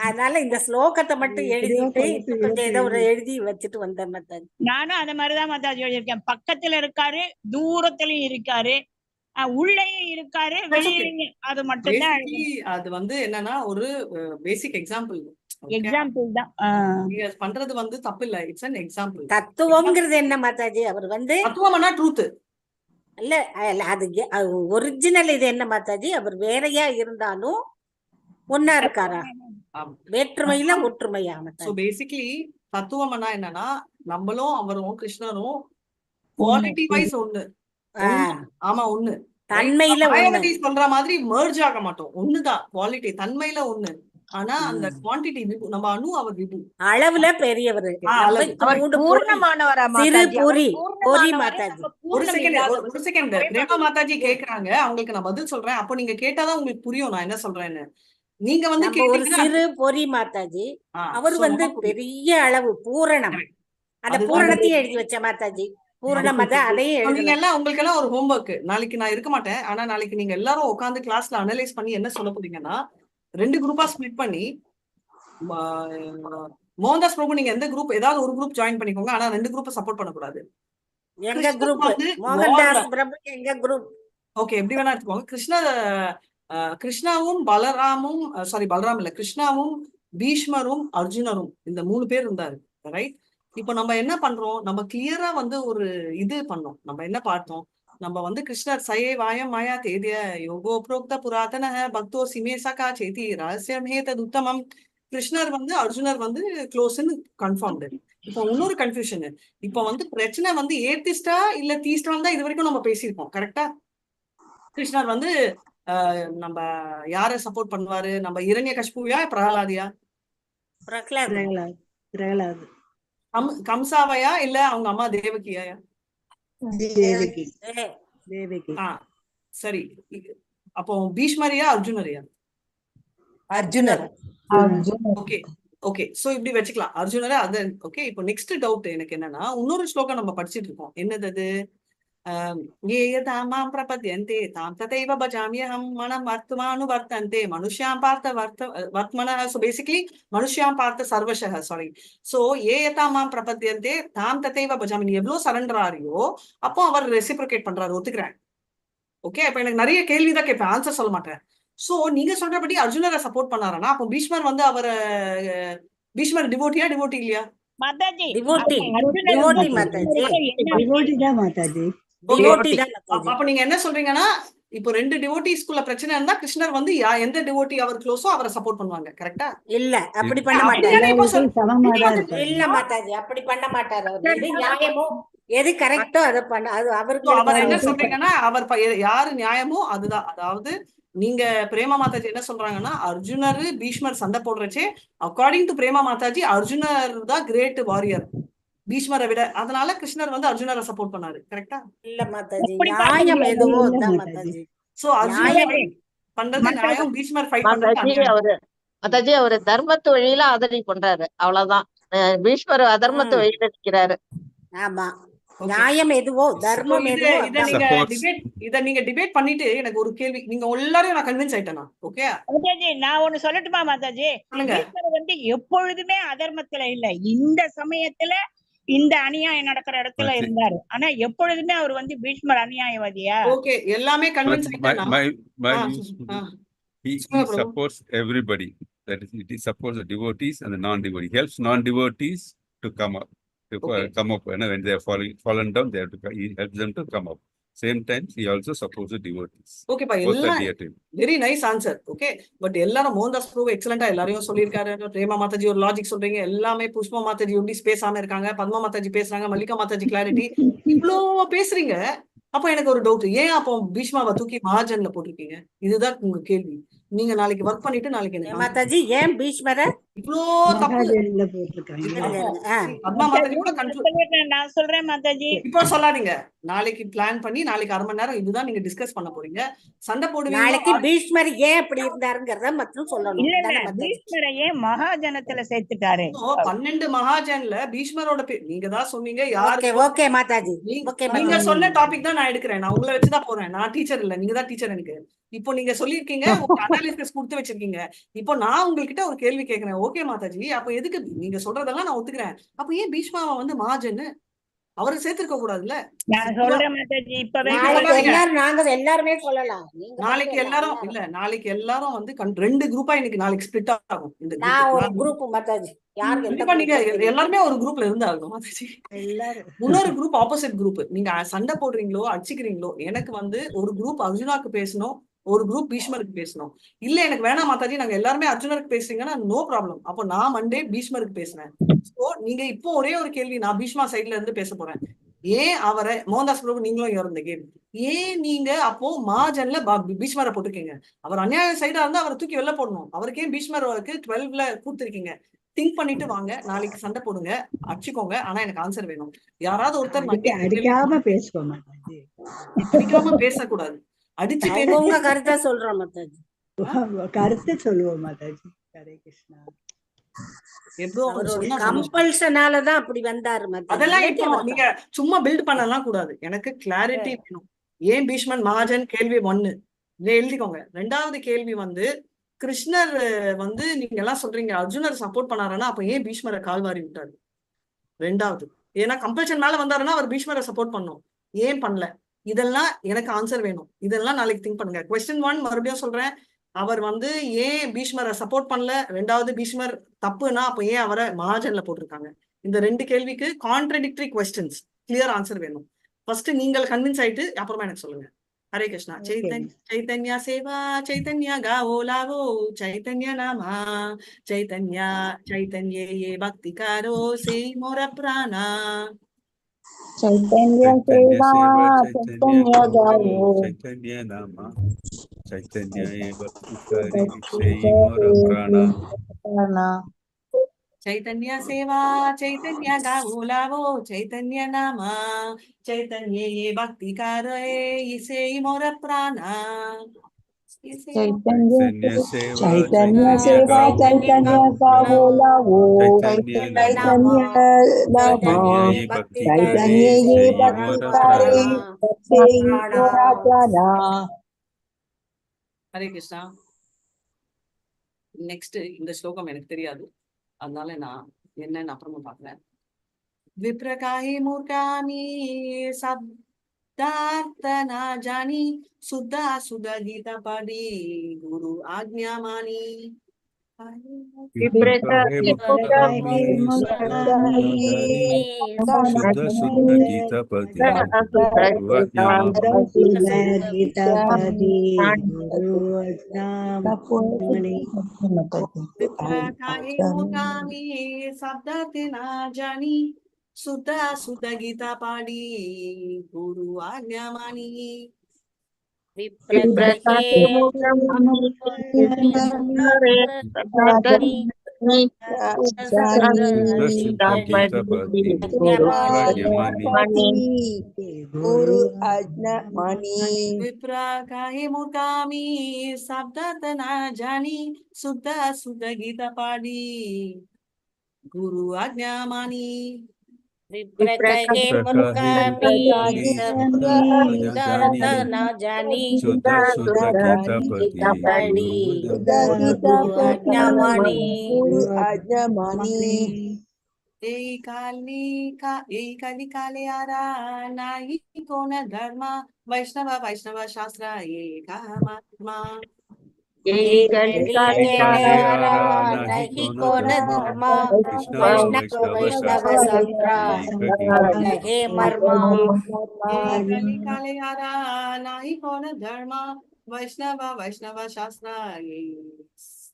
அதனால இந்த ஸ்லோகத்தை மட்டும் எழுதிட்டு கொஞ்சம் ஏதோ ஒரு எழுதி வச்சுட்டு வந்தேன் மாதாஜி. நானும் அந்த மாதிரிதான் மாதாஜி எழுதியிருக்கேன். பக்கத்துல இருக்காரு, தூரத்துலயும் இருக்காரு, உள்ளேயும் இருக்காரு, வெளியிலையும். அது மட்டும் தான். அது வந்து என்னன்னா ஒரு பேசிக் எக்ஸாம்பிள் தான். நீங்க பண்றது வந்து தப்பு இல்ல. It's an example. தத்துவம்ங்கிறது என்ன மாதாஜி? அவர் வந்து தத்துவம்னா ட்ரூத் இல்ல, அது ஒரிஜினல். இது என்ன மாதாஜி? அவர் வேறையா இருந்தாலும் ஒன்னா இருக்காரா? வேற்றுமையில ஒற்றுமையா? சோ பேசிக்கலி தத்துவம்னா என்னன்னா நம்மளும் அவரும் கிருஷ்ணரும் குவாலிட்டி வைஸ் ஒண்ணு. ஆமா ஒண்ணு. தன்மையில ஒண்ணு சொல்ற மாதிரி மெர்ஜ் ஆக மாட்டோம். ஒண்ணுதான் குவாலிட்டி, தன்மையில ஒண்ணு. ஆனா அந்த குவான்டிட்டி விபு. நம்ம அணு அவர் விபு. அளவுல பெரியவர். பூர்ணமானவரா மாதாஜி? ஒரு செகண்ட் பிரேமா மாதாஜி கேக்குறாங்க, அவங்களுக்கு நான் பதில் சொல்றேன். அப்போ நீங்க கேட்டாதான் உங்களுக்கு புரியும் நான் என்ன சொல்றேன்னு. நீங்க வந்து ஒரு சிறு பொறி மாதாஜி. அவர் வந்து பெரிய அளவு பூரணம். அந்த பூரணத்தையும் எழுதி வச்ச மாதாஜி. பூரணம் அதையும் உங்களுக்கு எல்லாம் ஒரு ஹோம்வொர்க். நாளைக்கு நான் இருக்க மாட்டேன். ஆனா நாளைக்கு நீங்க எல்லாரும் உட்காந்து கிளாஸ்ல அனலைஸ் பண்ணி என்ன சொல்ல போறீங்கன்னா, 2 குரூப்பா ஸ்பிளிட் பண்ணி மோகன்தாஸ் பிரபு நீங்க எந்த குரூப் ஏதாவது ஒரு குரூப் ஜாயின் பண்ணிக்கோங்க. ஆனா 2 குரூப் சப்போர்ட் பண்ண கூடாது. எங்க குரூப் மோகன்தாஸ் பிரபு எங்க குரூப். ஓகே, எப்படி வேணா எடுத்துக்கோங்க. கிருஷ்ணாவும் பலராமும் பலராம் இல்ல, கிருஷ்ணாவும் பீஷ்மரும் அர்ஜுனரும் இந்த 3 பேர் இருந்தாரு. ரைட்? இப்ப நம்ம என்ன பண்றோம்? நம்ம கிளியரா வந்து ஒரு இது பண்ணோம். நம்ம என்ன பார்த்தோம்? நம்ம வந்து கிருஷ்ணர் சயே வாயம் மாயா தேதிய யோகோ புரோக்த புராதன பக்தோ சிமேசகா சேதி ரகசியமே தது உத்தமம் கிருஷ்ணர் வந்து அர்ஜுனர் வந்து க்ளோஸ்ன்னு கன்ஃபார்ம்டு. இப்போ இன்னொரு கன்ஃபியூஷன், இப்போ வந்து பிரச்சனை வந்து ஏத்திஸ்டா இல்ல தீஸ்டான்னு தான் இது வரைக்கும் நம்ம பேசியிருக்கோம். கரெக்டா? கிருஷ்ணர் வந்து நம்ம யார சப்போர்ட் பண்ணுவாரு? நம்ம இரண்யகசிபுவையா பிரகலாதியா? பிரகலாத். கம்சாவையா இல்ல அவங்க அம்மா தேவகியா? தேவகி. சரி, அப்போ பீஷ்மரியா அர்ஜுனரியா? அர்ஜுனர். ஓகே ஓகே, சோ இப்படி வச்சுக்கலாம் அர்ஜுனரா. அது ஓகே. இப்போ நெக்ஸ்ட் டவுட் எனக்கு என்னன்னா, இன்னொரு ஸ்லோகம் நம்ம படிச்சிட்டு இருக்கோம். என்னது அது? ये यथा मां प्रपद्यन्ते तां तथैव भजाम्यहं मनं वर्तमानुवर्तन्ते मनुष्यां पार्थ वर्तमनः. So basically मनुष्यां पार्थ सर्वशः. Sorry. So ये यथा मां प्रपद्यन्ते तां तथैव भजामि. நீ எவ்வளவு சரண்டர் ஆறியோ அப்போ அவர் ரெசிப்ரோகேட் பண்றாரு, ஒத்துக்கிறேன். ஓகே, அப்ப எனக்கு நிறைய கேள்விதான் கேட்பேன், ஆன்சர் சொல்ல மாட்டேன். சோ நீங்க சொல்றபடி அர்ஜுனரை சப்போர்ட் பண்ணாரனா அப்போ பீஷ்மர் வந்து அவரை பீஷ்மர் டிவோட்டியா டிவோட்டி இல்லையா? மாதாஜி டிவோட்டி மாதாஜி. டிவோட்டி தான் மாதாஜி. அப்ப நீங்க என்ன சொல்றீங்கன்னா, இப்போ ரெண்டு டிவோட்டிஸ்குள்ள பிரச்சனை இருந்தா கிருஷ்ணர் வந்து எந்த டிவோட்டி அவர் க்ளோஸோ அவரை சப்போர்ட் பண்ணுவாங்க. கரெக்டா? இல்ல, அப்படி பண்ண மாட்டாரு. இல்ல மாதாஜி, அப்படி பண்ண மாட்டாரு. எது நியாயமோ எது கரெக்டோ அதை பண்ண, அது அவருக்கு. அவர் என்ன சொல்றீங்கன்னா, அவர் யாரு நியாயமோ அதுதான். அதாவது நீங்க பிரேமா மாதாஜி என்ன சொல்றாங்கன்னா, அர்ஜுனர் பீஷ்மர் சண்டை போடுறச்சே அக்கார்டிங் டு பிரேமா மாதாஜி அர்ஜுனர் தான் கிரேட் வாரியர் பீஷ்மரை விட. அதனால கிருஷ்ணர் வந்து அர்ஜுனரை சப்போர்ட் பண்ணாரு. கரெக்டா? இல்ல மாதாஜி, நியாயம் எதுவோ தான் மாதாஜி. சோ அர்ஜுனர் பண்றது நியாயம், பீஷ்மர் ஃபைட் பண்றது மாதாஜி அவரு தர்மத்து வழியில ஆதரவு பண்றாரு, அவ்வளவுதான். பீஷ்மர் அதர்மத்து வழியில நிக்கிறாரு. ஆமா, நியாயம் எதுவோ தர்மம் எதுவோ. இத நீங்க டிபேட் பண்ணிட்டு எனக்கு ஒரு கேள்வி, நீங்க எல்லாரும் நான் கன்வின்ஸ் ஆயிட்டேனா? ஓகே மாதாஜி, நான் ஒண்ணு சொல்லட்டுமா மாதாஜி? பீஷ்மர் வந்து எப்பொழுதுமே அதர்மத்துல இல்ல, இந்த சமயத்துல இந்த அநியாயம் நடக்கிற இடத்துல இருந்தாரு. ஆனா எப்பொழுதுமே அவர் வந்து பீஷ்மர் அநியாயவாதியா? ஓகே, எல்லாமே convince ஆயிட்டேனா? He supports everybody. That is, it supports the devotees and the non-devotees. He helps non-devotees to come up. Come up, you know, when they are fallen down, they have to. He helps them to come up. Same time, he also supports the devotees. Okay, pa, very nice answer. Okay, but எல்லாரும் மோகன்தாஸ் பிரபு எக்ஸலண்டா எல்லாரையும் சொல்லியிருக்காரு. பிரேமா மாதாஜி ஒரு logic சொல்றீங்க, எல்லாமே புஷ்பா மாதாஜி எப்படி பேசாம இருக்காங்க, பத்மா மாதாஜி பேசுறாங்க, மல்லிகா மாதாஜி கிளாரிட்டி, இவ்வளோ பேசுறீங்க. அப்போ எனக்கு ஒரு டவுட், ஏன் அப்போ பீஷ்மாவை தூக்கி மகாஜன்ல போட்டிருக்கீங்க? இதுதான் உங்க கேள்வி. நீங்க நாளைக்கு ஒர்க் பண்ணிட்டு நாளைக்கு எனக்கு மாதாஜி ஏன் பீஷ்மரை இவ்ளோ தப்பு நான் சொல்றேன் மாதாஜி. இப்போ சொல்லாதீங்க, நாளைக்கு பிளான் பண்ணி நாளைக்கு 1/2 மணி நேரம் இதுதான் நீங்க டிஸ்கஸ் பண்ண போறீங்க. சண்டை போடுவீங்க. நாளைக்கு பீஷ்மர் ஏன் அப்படி இருந்தாருங்கறத மட்டும் சொல்லணும். பீஷ்மரை ஏன் மகாஜனத்துல சேர்த்துட்டாரு? 12 மகாஜன்ல பீஷ்மரோட நீங்க தான் சொன்னீங்க. யாரு? ஓகே மாதாஜி, நீங்க சொன்ன டாபிக் தான் நான் எடுக்கிறேன். நான் உங்களை வச்சுதான் போறேன். நான் டீச்சர் இல்ல, நீங்க தான் டீச்சர். எனக்கு இப்போ நீங்க சொல்லிருக்கீங்க, உங்க அனாலிசிஸ் கொடுத்து வச்சிருக்கீங்க. இப்போ நான் உங்ககிட்ட ஒரு கேள்வி கேட்கிறேன். ஓகே மாதாஜி, அப்ப எதுக்கு நீங்க சொல்றதெல்லாம் நான் ஒத்துக்கிறேன். அப்ப ஏன் பீஷ்மாவை வந்து மகாஜன் அவரை சேர்த்திருக்க கூடாதுல்ல? நான் சொல்றேன் மாதாஜி, இப்பவே நாங்க எல்லாருமே சொல்லலாம். நாளைக்கு எல்லாரும் இல்ல, நாளைக்கு எல்லாரும் வந்து 2 குரூப்பா இன்னைக்கு நாளைக்கு ஸ்பிளிட் ஆகும். இந்த குரூப் மாதாஜி நீங்க எல்லாருமே ஒரு குரூப்ல இருந்தாலும் மாதாஜி, இன்னொரு குரூப் ஆப்போசிட் குரூப். நீங்க சண்டை போடுறீங்களோ அடிச்சுக்கிறீங்களோ, எனக்கு வந்து ஒரு குரூப் அர்ஜுனாக்கு பேசணும், ஒரு குரூப் பீஷ்மருக்கு பேசணும். இல்ல எனக்கு வேணாம் மாதாஜி, நாங்க எல்லாருமே அர்ஜுனருக்கு பேசுறீங்கன்னா நோ ப்ராப்ளம். அப்போ நான் மண்டே பீஷ்மருக்கு பேசுறேன். சோ நீங்க இப்போ ஒரே ஒரு கேள்வி, நான் பீஷ்மா சைட்ல இருந்து பேச போறேன். ஏன் அவரை மோகன்தாஸ் பிரபு நீங்களும் இருந்த கேம், ஏன் நீங்க அப்போ மகாஜன்ல பீஷ்மரை போட்டிருக்கீங்க? அவர் அநியாய சைடா இருந்தா அவரை தூக்கி வெளில போடணும். அவருக்கு ஏன் பீஷ்மருக்கு 12ல கூப்பிட்டுருக்கீங்க? திங்க் பண்ணிட்டு வாங்க, நாளைக்கு சண்டை போடுங்க, அடிச்சுக்கோங்க. ஆனா எனக்கு ஆன்சர் வேணும். யாராவது ஒருத்தர் அடிக்காம பேசுவோம் மாதாஜி, அடிக்காம பேசக்கூடாது. அடிச்சு உங்க கருத்தை சொல்றோம் மாதாஜி, கருத்தை சொல்லுவோம் மாதாஜி. ஹரே கிருஷ்ணா. கம்பல்ஷனாலதான் அப்படி வந்தாரு. அதெல்லாம் இப்போ நீங்க சும்மா பில்ட் பண்ணலாம் கூடாது. எனக்கு கிளாரிட்டி வேணும். ஏன் பீஷ்மன் மகாஜன்? கேள்வி 1 எழுதிக்கோங்க. 2வது கேள்வி வந்து கிருஷ்ணர் வந்து நீங்க எல்லாம் சொல்றீங்க அர்ஜுனர் சப்போர்ட் பண்ணாருன்னா, அப்ப ஏன் பீஷ்மரை கால்வாரி விட்டாரு? 2வது, ஏன்னா கம்பல்ஷன் மேல வந்தாருன்னா அவர் பீஷ்மரை சப்போர்ட் பண்ணும், ஏன் பண்ணல? இதெல்லாம் எனக்கு ஆன்சர் வேணும். இதெல்லாம் நாளைக்கு திங்க் பண்ணுங்க. Question 1 மறுபடியும் சொல்றேன், அவர் வந்து ஏன் பீஷ்மரை சப்போர்ட் பண்ணல? 2வது, பீஷ்மர் தப்புனா அப்ப ஏன் அவரை மகாஜன்ல போட்டிருக்காங்க? இந்த 2 கேள்விக்கு கான்ட்ரடிக்டரி கொஸ்டின்ஸ், கிளியர் ஆன்சர் வேணும். ஃபர்ஸ்ட் நீங்கள் கன்வின்ஸ் ஆயிட்டு அப்புறமா எனக்கு சொல்லுங்க. हरे कृष्णा। Okay. चैतन्य सेवा चैतन्य गावो लावो चैतन्य नामा चैतन्य ये भक्ति करो से मोर प्राणा। चैतन्य चैतन्य सेवा सेवा चैतन्य चैतन्य गावो गावो चैतन्य नामा चैतन्य ये भक्ति करी से मोर प्राणा। चैतन्य सेवा चैतन्य गावो लावो चैतन्य नामा चैतन्य ये भक्ति करे इसे मोर प्राणा। चैतन्य सेवा चैतन्य चैतन्य सेवा गावो चैतन्य गावो लावो चैतन्य नामा चैतन्य नामा चैतन्य ये भक्ति करे चैतन्य से ये भक्ति मोर करे प्राणा। से मोरा प्राणा। हरे कृष्णा। நெக்ஸ்ட் இந்த ஸ்லோகம் எனக்கு தெரியாது, அதனால நான் என்னன்னு அப்புறமா பாக்குறேன். விப்ரகாஹி மூர்காமி சப்தார்த்தனா ஜானி சுத்தா சுத கீதா பாடி குரு ஆக்ஞாமானி. विप्रकाहे मुक्तामि सुध सुध गीता पदी विप्राकाहे मूर्खामि शब्दार्थे न जानी सुधा सुध गीता पाडी गुरु आज्ञामानी. विप्रकाहे मूर्खामि गुरु आज्ञामानी. विप्राकाहे मूर्खामि शब्दार्थे न जानी सुधा सुध गीता पाडी गुरु आज्ञामानी. विप्रकाहे मूर्खामि शब्दार्थ न जानी सुधा सुध गीता पदी गुरु आज्ञामानी. এই কালি কালে আরা নাই কোন ধর্ম বৈষ্ণব বৈষ্ণব শাস্ত্র একা মা. नहीं कौन धर्म वैष्णव वैष्णव शास्त्र लगे मर्मा. कली काले आरा नाही कोण धर्म वैष्णव वैष्णव शास्त्र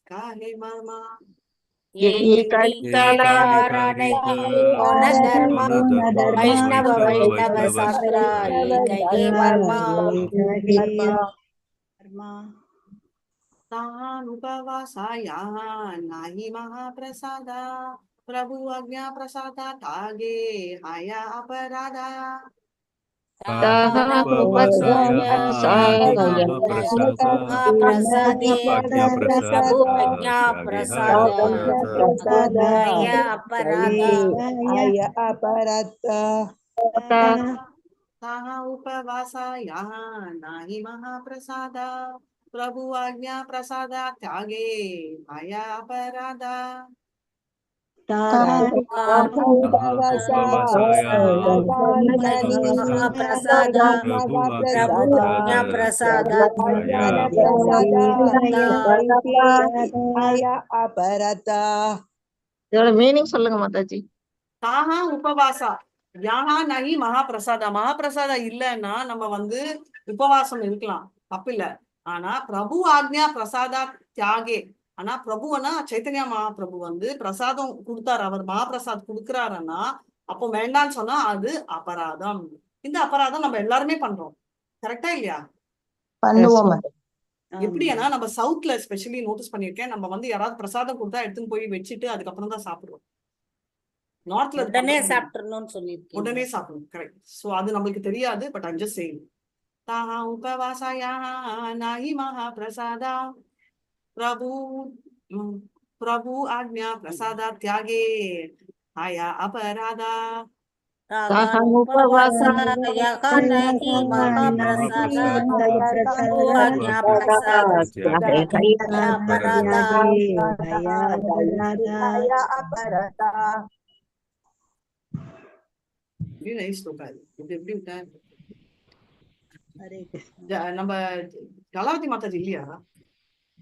काहे मर्मा. कौन धर्म वैष्णव वैष्णव शास्त्र लगे मर्मा. तान उपवासाया नाही महाप्रसादा प्रभु आज्ञा प्रसादा तागे हाया अपराधा. प्रसादे प्रभु आज्ञा प्रसाद अपराध. ताहा उपवासाया नाही महाप्रसादा प्रभु आज्ञा प्रसादा त्यागे माया अपराधा. प्रसाद प्रभु आज्ञा प्रसाद இதோட மீனிங் சொல்லுங்க மாதாஜி. தாஹா உபவாசா யாஹா நஹி மகாபிரசாதா. மகாபிரசாதா இல்லைன்னா நம்ம உபவாசம் இருக்கலாம், தப்பில்ல. ஆனா பிரபு ஆக்ஞா பிரசாதா தியாகே. ஆனா பிரபுவனா சைத்தன்யா மகாபிரபு பிரசாதம் கொடுத்தாரு, அவர் மகாபிரசாத் கொடுக்கிறாருன்னா அப்போ வேண்டான்னு சொன்னா அது அபராதம். இந்த அபராதம் நம்ம எல்லாருமே பண்றோம், கரெக்டா இல்லையா? எப்படின்னா நம்ம சவுத்ல ஸ்பெஷலி நோட்டீஸ் பண்ணிருக்கேன், நம்ம யாராவது பிரசாதம் கொடுத்தா எடுத்துன்னு போய் வச்சுட்டு அதுக்கப்புறம் தான் சாப்பிடுவோம். நார்த்ல உடனே சாப்பிடணும்னு சொல்லிருக்கீங்க. உடனே சாப்பிடணும், கரெக்ட். சோ அது நம்மளுக்கு தெரியாது, பட் ஐம் ஜஸ்ட் சேயிங். தாஹா உபவாசாயா நாஹி மகாபிரசாதா प्रभु आज्ञा प्रसादा त्यागे आया अपराधा. நம்ம கலாவதி மாதாஜி இல்லையா?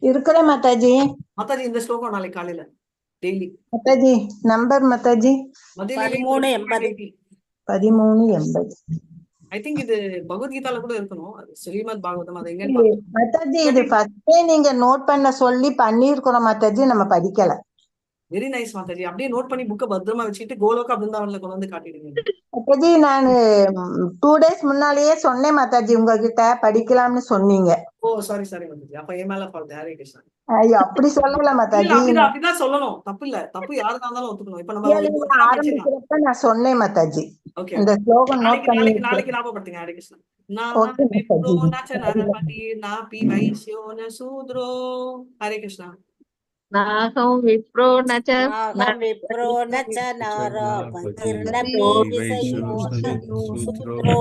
இருக்கிற மாதாஜி. மாதாஜி இந்த ஸ்லோகம் நாளைக்கு காலையில daily Mataji number Mataji 1380. I think இது பகவத்கீதால கூட இருக்கணும். ஸ்ரீமத் பாகவதம் அது எங்கன்னு பாக்கணும். மாதாஜி இது ஃபர்ஸ்டே நீங்க நோட் பண்ண சொல்லி பண்ணிருக்கிறோம் மாதாஜி, நம்ம படிக்கல. Very nice Mataji. அப்படியே நோட் பண்ணி புக்கை பத்திரமா வச்சுட்டு கோலோகா பிருந்தாவன்ல கொண்டு வந்து காட்டிடுங்க. மாதாஜி நான் 2 days முன்னாலேயே சொன்னேன் மாதாஜி, உங்ககிட்ட படிக்கலாம்னு சொன்னீங்க. ஓ சாரி மாதாஜி, அப்ப என் மேல ஃபால்ட். ஹரே கிருஷ்ணா. ஐயோ அப்படி சொல்லல மாதாஜி, அப்படிதான் சொல்லணும். தப்பு இல்ல, தப்பு யாருக்கா இருந்தாலும் ஒத்துக்கணும். இப்ப நம்ம ஆரம்பிக்கிறப்ப நான் சொன்னேன் மாதாஜி. ஓகே, இந்த ஸ்லோகம் நோட் பண்ணி நாளைக்கு ஞாபகப்படுத்துங்க. ஹரே கிருஷ்ணா. ஓகே மாதாஜி. ஹரே கிருஷ்ணா. नाहं विप्रो न च नाहं विप्रो न च नारपतिर्नपि विषयो शूद्रो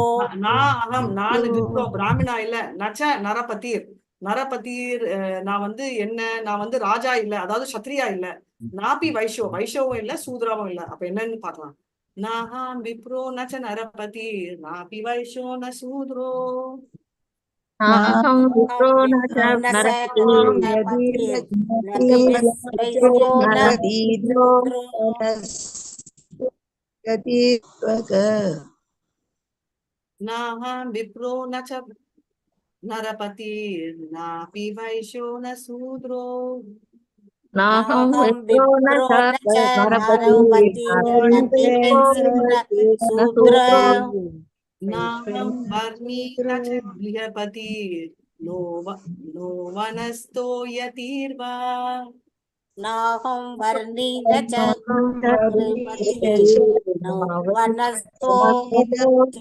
நான் விப்ரோ பிராமணா இல்ல. நச்ச நரபதிர், நரபதிர் நான் வந்து என்ன, நான் வந்து ராஜா இல்ல, அதாவது சத்ரியா இல்ல. நாபி வைஷ்யவும் இல்ல, சூத்ராவும் இல்ல. அப்ப என்னன்னு பாக்கலாம். நாஹம் விப்ரோ நச்ச நரபதி நாபி வைஷ்யோ ந சூத்ரோ. नाहं विप्रो न च नाहं विप्रो न च नरपति नापि वैश्यो न शूद्रो. नाहं विप्रो न च नाहं वर्णी न च गृहपति नो वनस्थो यतिर्वा. नाहं वर्णी न च गृहपति नो वनस्थो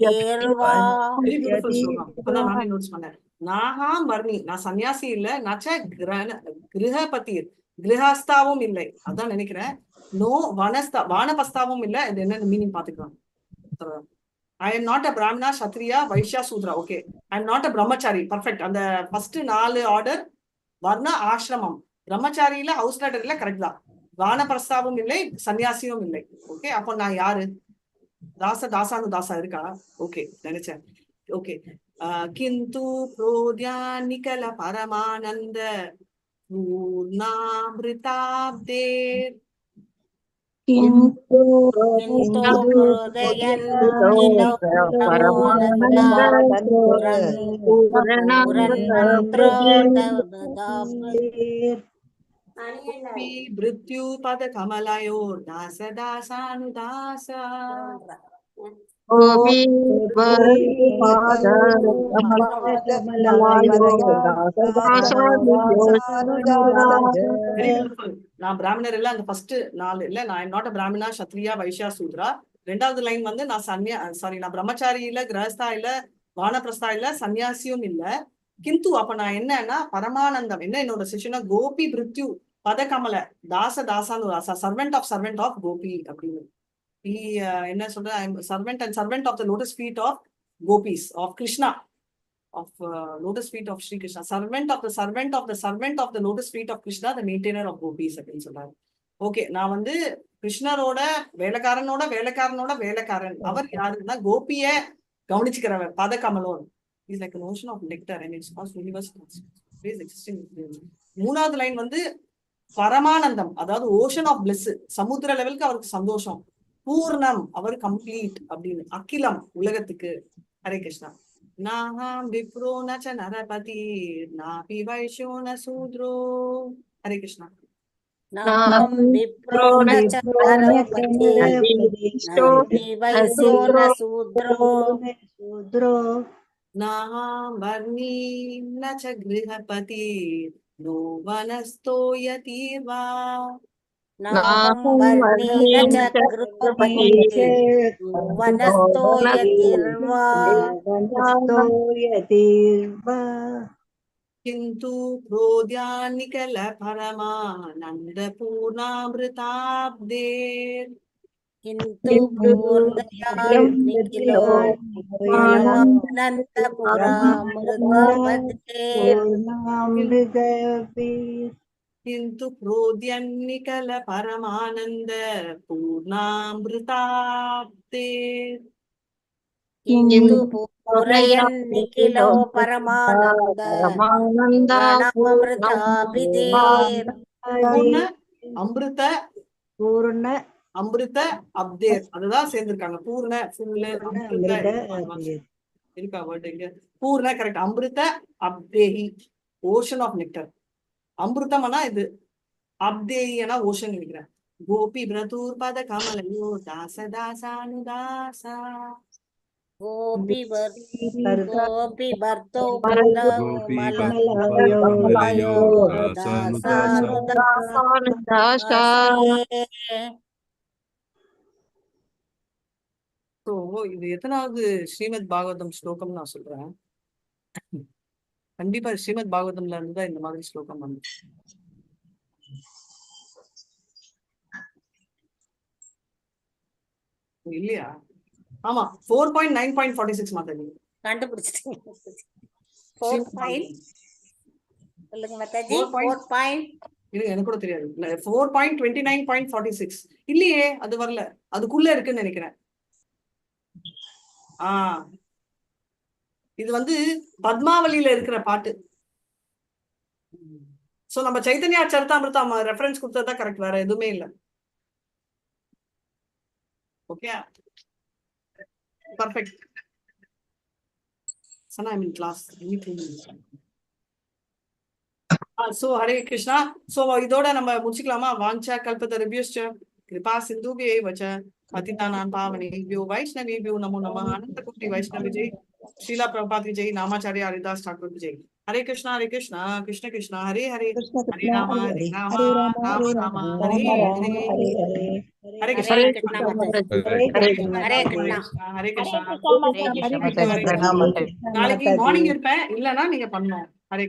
यतिर्वा. நானே நோட்ஸ் பண்ணேன். நாஹாம் வர்ணி, நான் சன்னியாசி இல்ல. நச்ச கிரகபதி, கிரகஸ்தாவும் இல்லை. அதான் நினைக்கிறேன். நோ வனஸ்தா, வானபஸ்தாவும் இல்ல. இது என்ன மீனிங் பாத்துக்கலாம். I am not a Brahmana, Kshatriya, Vaishya, Sudra. Okay. I am not a Brahmachari. Perfect. அந்த first 4 ஆர்டர் வர்ண ஆசிரமம். பிரம்மச்சாரியில ஹவுஸ் லேட்டர்ல கரெக்ட் தான். வானபிரஸ்தாவும் இல்லை, சன்னியாசியும் இல்லை. ஓகே, அப்போ நான் யாரு? தாசா இருக்கா? ஓகே, நினைச்சேன். ஓகே. கிந்து ப்ரோத்யானிகல பரமானந்த பூர்ணாமிருதாப்தே किन्तु हृदयं किलो मृत्यु पद कमलयो दास दासानुदास நான் பிராமணர் இல்ல. அந்த ஃபர்ஸ்ட் 4 இல்ல, நான் நாட் பிராமணா, சத்ரியா, வைஷ்யா, சூத்ரா. 2வது லைன் வந்து நான் நான் பிரம்மச்சாரி இல்ல, கிரகஸ்தா இல்ல, வானப்பிரஸ்தா இல்ல, சன்னியாசியும் இல்ல. கிந்து அப்ப நான் என்னன்னா பரமானந்தம். என்ன என்னோட சிஷனா கோபி பிருத்யு பதகமல தாச தாசானுதாசா, சர்வெண்ட் ஆஃப் கோபி அப்படின்னு. என்ன சொல்ற, servant and servant of the lotus feet of gopis of Krishna, of lotus feet of Sri Krishna, servant of the servant of the servant of the lotus feet of Krishna, the maintainer of gopis அப்படின்னு சொல்றாரு. Okay, நான் வந்து கிருஷ்ணரோட வேலைக்காரனோட வேலைக்காரன். அவர் யாருன்னா கோபிய கவனிச்சுக்கிறவர். பதகமலோன் is like notion of nectar and it's cast universe existing. 3வது லைன் வந்து பரமானந்தம், அதாவது ஓஷன் ஆஃப் பிளஸ், சமுத்திர லெவலுக்கு அவருக்கு சந்தோஷம். பூர்ணம், அவர் கம்ப்ளீட் அப்படின்னு. அகிலம், உலகத்துக்கு. ஹரே கிருஷ்ணா. नाहं विप्रो न च नरपति नापि वैश्यो न शूद्रो. हरे कृष्णा. नाहं विप्रो न च नरपति नापि वैश्यो न शूद्रो. नाहं वर्णी न च गृहपति नो वनस्थो यतिर्वा. नाहं वर्णी न च गृहपति वनस्थो यतिर्वा. किन्तु प्रोद्यानिकल परमानंद पूर्णामृताब्दे. किन्तु पूर्णयानिकिलो परमानंद पूर्णामृताब्दे. किन्तु प्रोद्यन्निकल परमानंद पूर्णामृताब्दे. किन्तु पूरयन्निखिलो परमानंद पूर्णामृताब्दे. பூர்ண அமிர்த அப்தேர், அதுதான் சேர்ந்திருக்காங்க. பூர்ண, ஃபுல்லு, இருக்கா வேர்ட் இங்க? பூர்ண கரெக்ட். அமிர்த அப்தேஹி, ஓஷன் ஆஃப் நெக்டர். அமிர்தம்னா இது, அப்தேயினா ஓஷன் நினைக்கிறேன். கோபி பிரதூர் பத கமலயோ தாச தாசானுதாசா. கோபி பர்த்தோ கோபி மலயோ ஸோ இது எத்தனாவது ஸ்ரீமத் பாகவதம் ஸ்லோகம் நான் சொல்றேன். கண்டிப்பா ஸ்ரீமத் பாகவதம்ல இருந்து தான் இந்த மாதிரி ஸ்லோகம் வந்து. இல்லையா? ஆமா, 4.9.46 மாதாஜி கண்டுபிடிச்சிட்டீங்க. 4 பாயிண்ட் சொல்லுங்க மாதாஜி. 4 இது எனக்கு கூட தெரியாது. 4.29.46 இல்லையே, அது வரல, அதுக்குள்ள இருக்குன்னு நினைக்கிறேன். இது வந்து பத்மாவலியில இருக்கிற பாட்டு. சோ நம்ம சைத்தன்யா சரிதாமிருதா ரெஃபரன்ஸ் கொடுத்ததுதான் கரெக்ட், வேற எதுவுமே இல்ல. Okay, perfect. சனா I mean class. So Hare Krishna. So இதோட நம்ம முடிச்சுக்கலாமா? வாஞ்சா கல்பதருபியஸ்ச கிருபா சிந்துபே வச்ச பதிதானான் பாவனேபியோ வைஷ்ணவேபியோ நமோ நமः. அனந்த கோட்டி வைஷ்ணவ விஜய், ஸ்ரீலா பிரபுபாத் விஜய், நாமாச்சாரிய ஹரிதாஸ் டாக்கூர் விஜய். ஹரே கிருஷ்ணா கிருஷ்ணா கிருஷ்ண ஹரே ஹரே, ஹரே ராமா ராம ராம ஹரே ஹரே, ஹரே கிருஷ்ணா ஹரே கிருஷ்ணா கிருஷ்ணா மாதாஜி. ஹரே ஹரே கிருஷ்ணா. ஹரே கிருஷ்ணா. ஹரே கிருஷ்ணா மாதாஜி. நாளைக்கு மார்னிங் இருப்பேன், இல்லைன்னா நீங்க பண்ணணும். ஹரே கிருஷ்ணா.